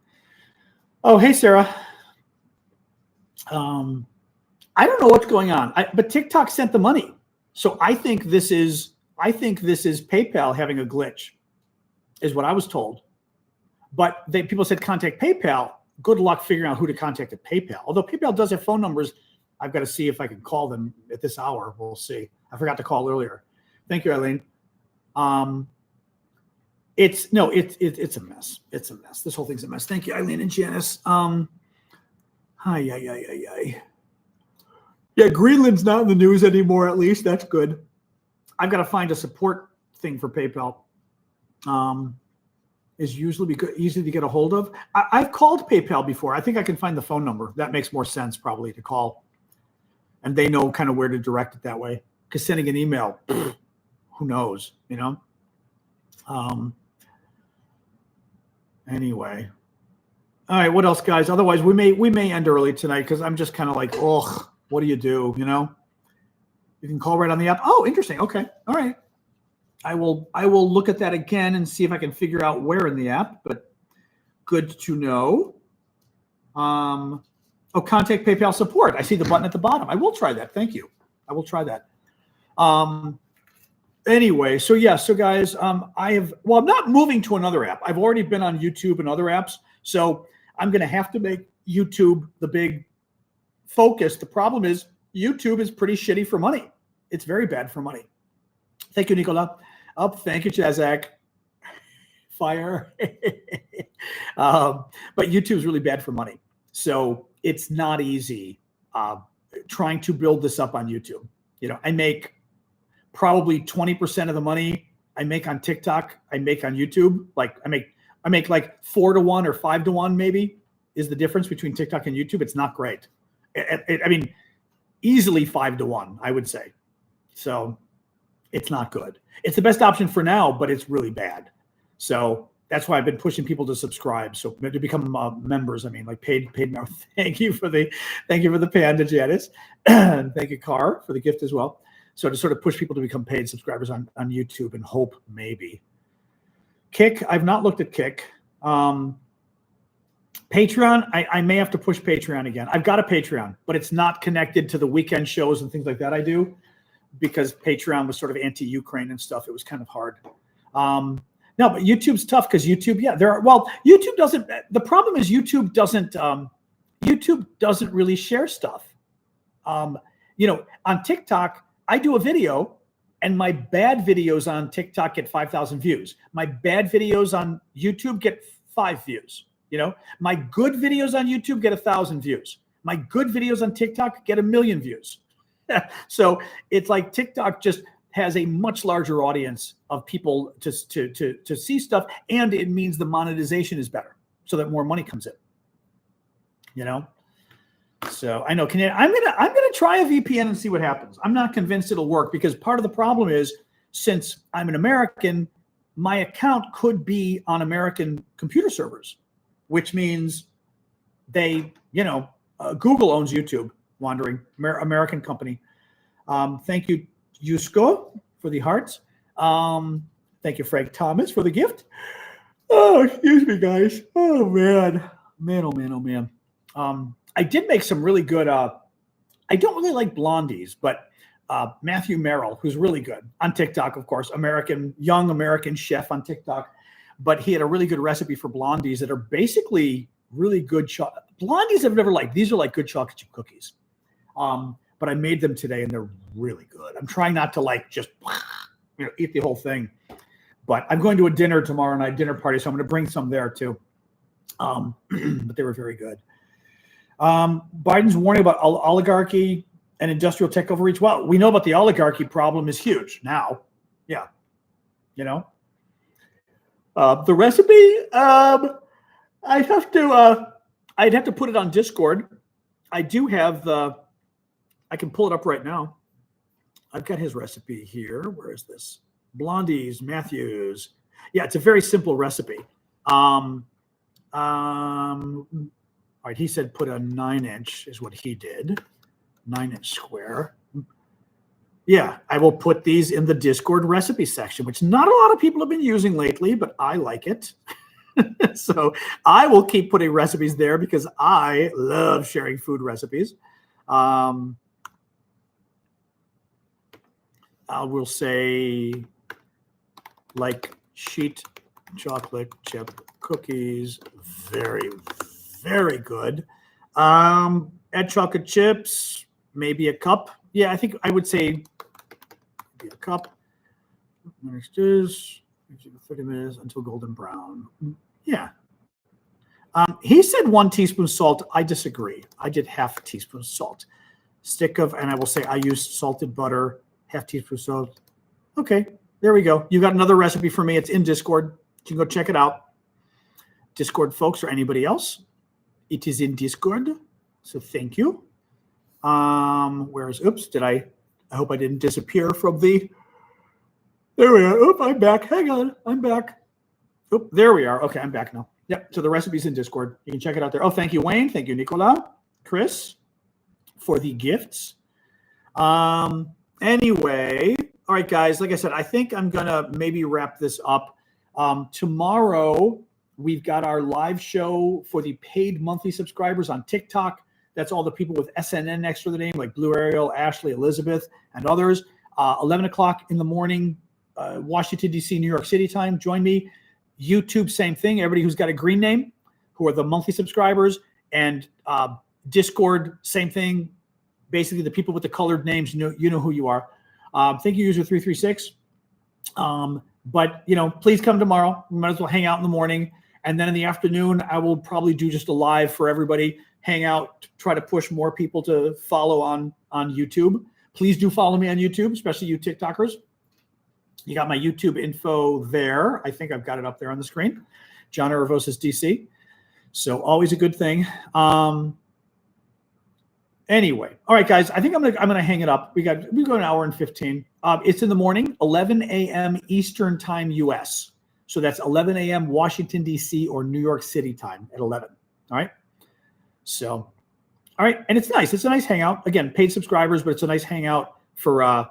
Oh, hey, Sarah. I don't know what's going on, but TikTok sent the money, so I think this is PayPal having a glitch, is what I was told. But people said contact PayPal. Good luck figuring out who to contact at PayPal. Although PayPal does have phone numbers, I've got to see if I can call them at this hour. We'll see. I forgot to call earlier. Thank you, Eileen. It's a mess. It's a mess. This whole thing's a mess. Thank you, Eileen and Janice. Yeah, Greenland's not in the news anymore, at least. That's good. I've got to find a support thing for PayPal. Is usually easy to get a hold of. I've called PayPal before. I think I can find the phone number. That makes more sense probably to call. And they know kind of where to direct it that way. Because sending an email, who knows, you know? Anyway. All right, what else, guys? Otherwise, we may end early tonight because I'm just kind of like, oh, what do? You know? You can call right on the app. Oh, interesting. Okay. All right. I will look at that again and see if I can figure out where in the app, but good to know. Contact PayPal support. I see the button at the bottom. I will try that. Thank you. I will try that. Anyway, so guys, I'm not moving to another app. I've already been on YouTube and other apps, so I'm going to have to make YouTube the big focus. The problem is YouTube is pretty shitty for money. It's very bad for money. Thank you, Nicola. Thank you, Jazak. Fire. But YouTube's really bad for money. So it's not easy trying to build this up on YouTube. You know, I make probably 20% of the money I make on TikTok, I make on YouTube. Like I make like 4 to 1 or 5 to 1 maybe is the difference between TikTok and YouTube. It's not great. I mean, easily 5 to 1, I would say. So it's not good. It's the best option for now, but it's really bad. So that's why I've been pushing people to subscribe. So to become members, I mean, like paid members. Thank you for the panda, Janice. Thank you, Carr, for the gift as well. So to sort of push people to become paid subscribers on YouTube and hope maybe. Kick, I've not looked at Kick. Patreon, I may have to push Patreon again. I've got a Patreon, but it's not connected to the weekend shows and things like that I do because Patreon was sort of anti-Ukraine and stuff. It was kind of hard. No, but YouTube's tough because YouTube, YouTube doesn't, the problem is YouTube doesn't really share stuff. On TikTok, I do a video and my bad videos on TikTok get 5,000 views. My bad videos on YouTube get 5 views. My good videos on YouTube get 1,000 views. My good videos on TikTok get 1 million views. So it's like TikTok just has a much larger audience of people to see stuff, and it means the monetization is better, so that more money comes in. So I know. I'm gonna try a VPN and see what happens. I'm not convinced it'll work because part of the problem is since I'm an American, my account could be on American computer servers, which means they, Google owns YouTube. Wandering American company. Thank you, Yusko, for the hearts. Thank you, Frank Thomas, for the gift. Oh, excuse me, guys. Oh man. I did make some really good. I don't really like blondies, but Matthew Merrill, who's really good on TikTok, of course, young American chef on TikTok, but he had a really good recipe for blondies that are basically really good. Blondies I've never liked. These are like good chocolate chip cookies. But I made them today and they're really good. I'm trying not to just eat the whole thing, but I'm going to a dinner tomorrow night, dinner party. So I'm going to bring some there too. But they were very good. Biden's warning about oligarchy and industrial tech overreach. Well, we know about the oligarchy problem is huge now. Yeah. The recipe, I'd have to put it on Discord. I do have I can pull it up right now. I've got his recipe here. Where is this? Blondies, Matthews. Yeah, it's a very simple recipe. All right, he said put a 9-inch is what he did. 9-inch square. Yeah, I will put these in the Discord recipe section, which not a lot of people have been using lately, but I like it. So I will keep putting recipes there because I love sharing food recipes. I will say like sheet chocolate chip cookies, very, very good. Add chocolate chips, maybe a cup. Yeah, I think I would say maybe a cup. Next is 30 minutes until golden brown. Yeah. He said 1 teaspoon salt. I disagree. I did half a teaspoon salt. And I will say I used salted butter, half teaspoon salt. Okay, there we go. You got another recipe for me. It's in Discord. You can go check it out. Discord folks or anybody else. It is in Discord. So thank you. I hope I didn't disappear from the There we are. Oop, I'm back. Hang on. I'm back. Oop, there we are. Okay, I'm back now. Yep. So the recipe's in Discord. You can check it out there. Oh, thank you, Wayne. Thank you, Nicola. Chris, for the gifts. Anyway, all right, guys. Like I said, I think I'm gonna maybe wrap this up. Tomorrow we've got our live show for the paid monthly subscribers on TikTok. That's all the people with SNN next to the name, like Blue Ariel, Ashley, Elizabeth, and others. 11 o'clock in the morning, Washington, D.C., New York City time. Join me. YouTube, same thing. Everybody who's got a green name, who are the monthly subscribers, and Discord, same thing. Basically, the people with the colored names, you know who you are. Thank you, user 336. But please come tomorrow. We might as well hang out in the morning, and then in the afternoon, I will probably do just a live for everybody. Hang out, try to push more people to follow on YouTube. Please do follow me on YouTube, especially you TikTokers. You got my YouTube info there. I think I've got it up there on the screen. John Aravosis, DC. So always a good thing. Anyway, all right, guys. I think I'm gonna hang it up. We go an hour and 15. It's in the morning, 11 a.m. Eastern time, US. So that's 11 a.m. Washington D.C. or New York City time at 11. All right. So, all right, and it's nice. It's a nice hangout. Again, paid subscribers, but it's a nice hangout for a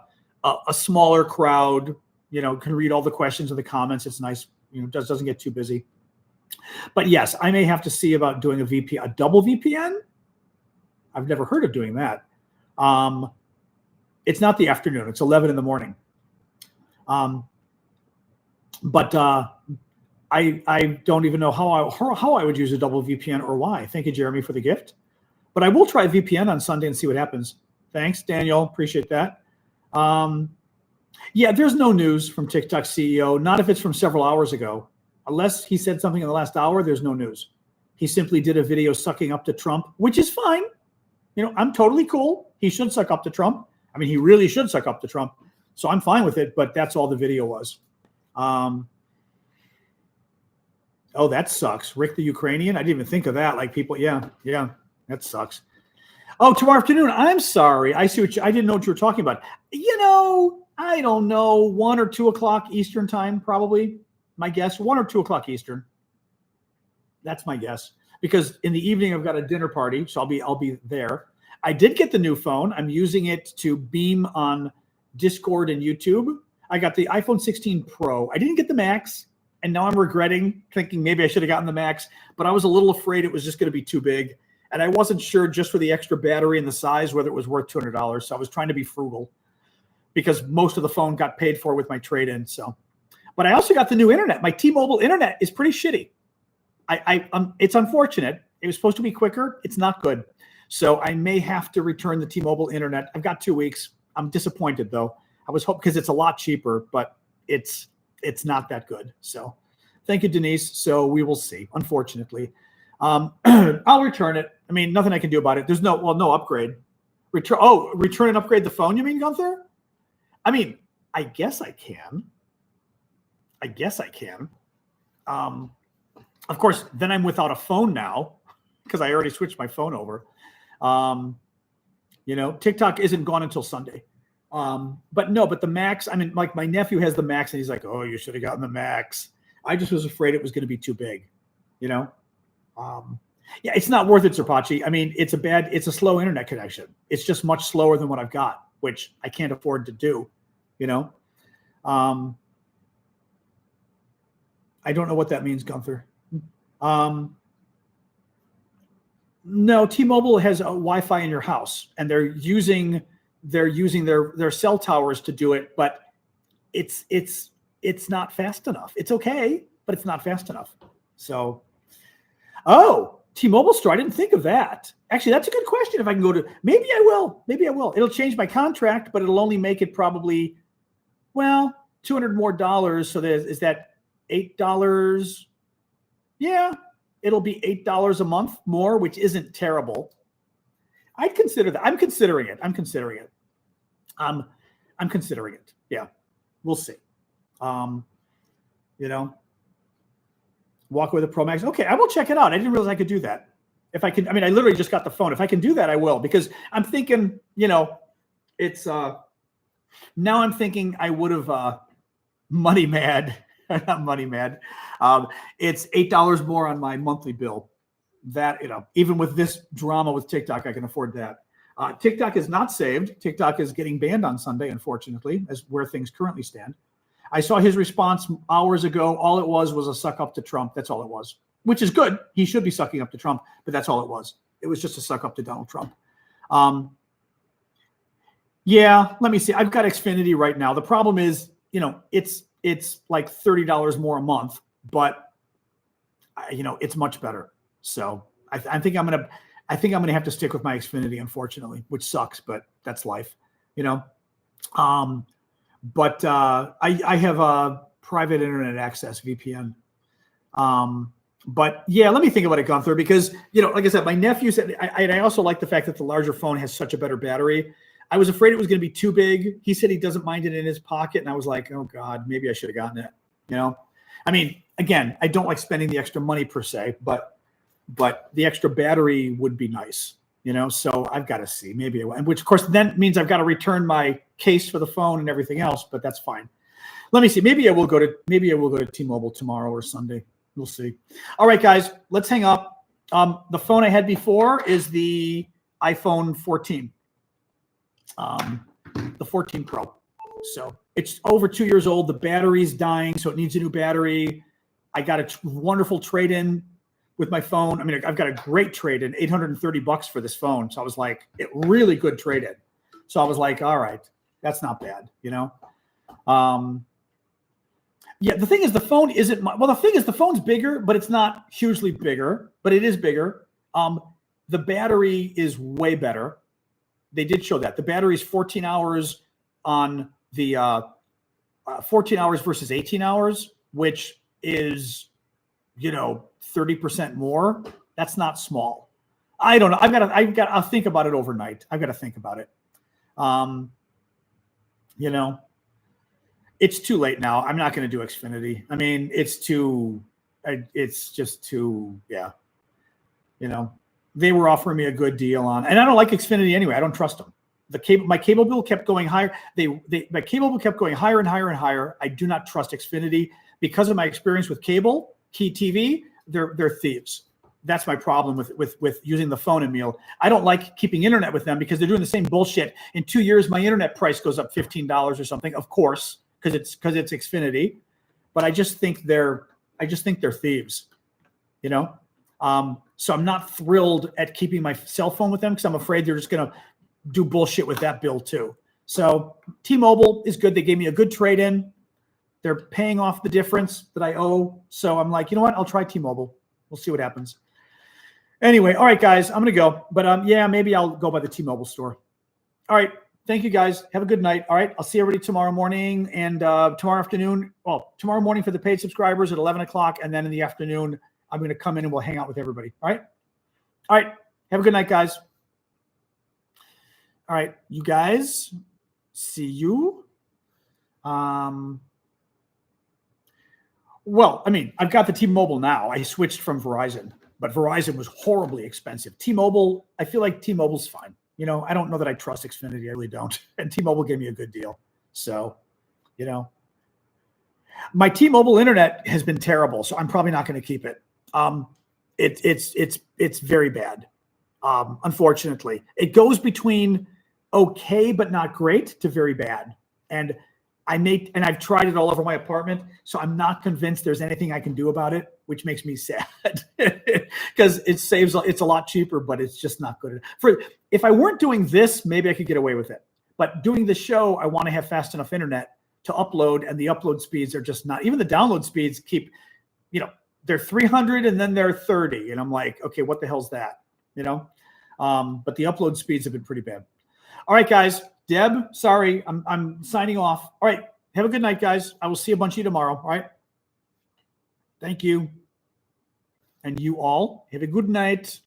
smaller crowd. Can read all the questions and the comments. It's nice. Doesn't get too busy. But yes, I may have to see about doing a double VPN. I've never heard of doing that. It's not the afternoon. It's 11 in the morning. But I don't even know how I would use a double VPN or why. Thank you, Jeremy, for the gift. But I will try VPN on Sunday and see what happens. Thanks, Daniel. Appreciate that. Yeah, there's no news from TikTok CEO, not if it's from several hours ago. Unless he said something in the last hour, there's no news. He simply did a video sucking up to Trump, which is fine. I'm totally cool. He should suck up to Trump. I mean, he really should suck up to Trump. So I'm fine with it, but that's all the video was. Oh, that sucks. Rick the Ukrainian? I didn't even think of that. Like people, yeah, that sucks. Oh, tomorrow afternoon. I'm sorry. I didn't know what you were talking about. I don't know, 1 or 2 o'clock Eastern time, probably. My guess, 1 or 2 o'clock Eastern. That's my guess. Because in the evening I've got a dinner party, so I'll be there. I did get the new phone. I'm using it to beam on Discord and YouTube. I got the iPhone 16 Pro. I didn't get the Max, and now I'm regretting thinking maybe I should have gotten the Max, but I was a little afraid it was just going to be too big, and I wasn't sure just for the extra battery and the size whether it was worth $200. So I was trying to be frugal because most of the phone got paid for with my trade-in. So, but I also got the new internet. My T-Mobile internet is pretty shitty. It's unfortunate. It was supposed to be quicker. It's not good. So I may have to return the T-Mobile internet. I've got 2 weeks. I'm disappointed though. I was hoping because it's a lot cheaper, but it's not that good. So thank you, Denise. So we will see, unfortunately. I'll return it. I mean, nothing I can do about it. There's no upgrade. Return and upgrade the phone, you mean, Gunther? I mean, I guess I can. Of course, then I'm without a phone now because I already switched my phone over. TikTok isn't gone until Sunday. But the Max, I mean, like my nephew has the Max and he's like, oh, you should have gotten the Max. I just was afraid it was going to be too big, Yeah, it's not worth it, Serpachi. I mean, it's a slow internet connection. It's just much slower than what I've got, which I can't afford to do, I don't know what that means, Gunther. No, T-Mobile has a Wi-Fi in your house, and they're using their cell towers to do it, but it's not fast enough. It's okay, but it's not fast enough. So, T-Mobile store. I didn't think of that. Actually, that's a good question. If I can go to, maybe I will. It'll change my contract, but it'll only make it probably, $200 more. So is that $8? Yeah, it'll be $8 a month more, which isn't terrible. I'd consider that. I'm considering it. I'm considering it. Yeah, we'll see. Walk with a Pro Max. Okay, I will check it out. I didn't realize I could do that. If I could, I literally just got the phone. If I can do that, I will, because I'm thinking, it's now I'm thinking I would have money mad. Not money mad. It's $8 more on my monthly bill. That, even with this drama with TikTok, I can afford that. TikTok is not saved. TikTok is getting banned on Sunday, unfortunately, as where things currently stand. I saw his response hours ago. All it was a suck up to Trump. That's all it was, which is good. He should be sucking up to Trump, but that's all it was. It was just a suck up to Donald Trump. Yeah, let me see. I've got Xfinity right now. The problem is, it's like $30 more a month, but it's much better. So I think I'm gonna have to stick with my Xfinity, unfortunately, which sucks, but that's life, But I have a private internet access VPN. But yeah, let me think about it, Gunther, because like I said, my nephew said I also like the fact that the larger phone has such a better battery. I was afraid it was going to be too big. He said he doesn't mind it in his pocket, and I was like, oh God, maybe I should have gotten it. I mean, again, I don't like spending the extra money per se, but the extra battery would be nice, So I've got to see, maybe, and which of course then means I've got to return my case for the phone and everything else, but that's fine. Let me see. Maybe I will go to T-Mobile tomorrow or Sunday. We'll see. All right, guys, let's hang up. The phone I had before is the iPhone 14, the 14 Pro. So it's over 2 years old. The battery's dying, so it needs a new battery. I got a wonderful trade-in with my phone. I mean, I've got a great trade-in, $830 for this phone. So I was like, really good trade-in. So I was like, all right, that's not bad, Yeah, the thing is, the phone isn't. The thing is, the phone's bigger, but it's not hugely bigger. But it is bigger. The battery is way better. They did show that the battery is 14 hours on the 14 hours versus 18 hours, which is 30% more. That's not small. I don't know. I'll think about it overnight. I've got to think about it. It's too late now. I'm not going to do Xfinity. I mean, it's just too, yeah. They were offering me a good deal on, and I don't like Xfinity anyway. I don't trust them. My cable bill kept going higher. My cable bill kept going higher and higher and higher. I do not trust Xfinity because of my experience with cable, Key TV. They're thieves. That's my problem with using the phone and meal. I don't like keeping internet with them because they're doing the same bullshit. In 2 years, my internet price goes up $15 or something, of course, because it's Xfinity. But I just think they're thieves, So I'm not thrilled at keeping my cell phone with them because I'm afraid they're just going to do bullshit with that bill too. So T-Mobile is good. They gave me a good trade-in. They're paying off the difference that I owe. So I'm like, you know what? I'll try T-Mobile. We'll see what happens. Anyway, all right, guys, I'm going to go. But yeah, maybe I'll go by the T-Mobile store. All right. Thank you, guys. Have a good night. All right. I'll see everybody tomorrow morning and tomorrow afternoon. Well, tomorrow morning for the paid subscribers at 11 o'clock. And then in the afternoon, I'm going to come in and we'll hang out with everybody. All right. All right. Have a good night, guys. All right. You guys, see you. Well, I mean, I've got the T-Mobile now. I switched from Verizon, but Verizon was horribly expensive. T-Mobile, I feel like T-Mobile's fine. I don't know that I trust Xfinity. I really don't. And T-Mobile gave me a good deal. So, my T-Mobile internet has been terrible, so I'm probably not going to keep it. It's very bad. Unfortunately, it goes between okay but not great to very bad. And I've tried it all over my apartment, so I'm not convinced there's anything I can do about it, which makes me sad because it's a lot cheaper, but it's just not good. If I weren't doing this, maybe I could get away with it. But doing the show, I want to have fast enough internet to upload, and the upload speeds are just not. Even the download speeds keep, they're 300 and then they're 30, and I'm like, okay, what the hell's that? But the upload speeds have been pretty bad. All right, guys. Deb, sorry, I'm signing off. All right, have a good night, guys. I will see a bunch of you tomorrow. All right. Thank you. And you all have a good night.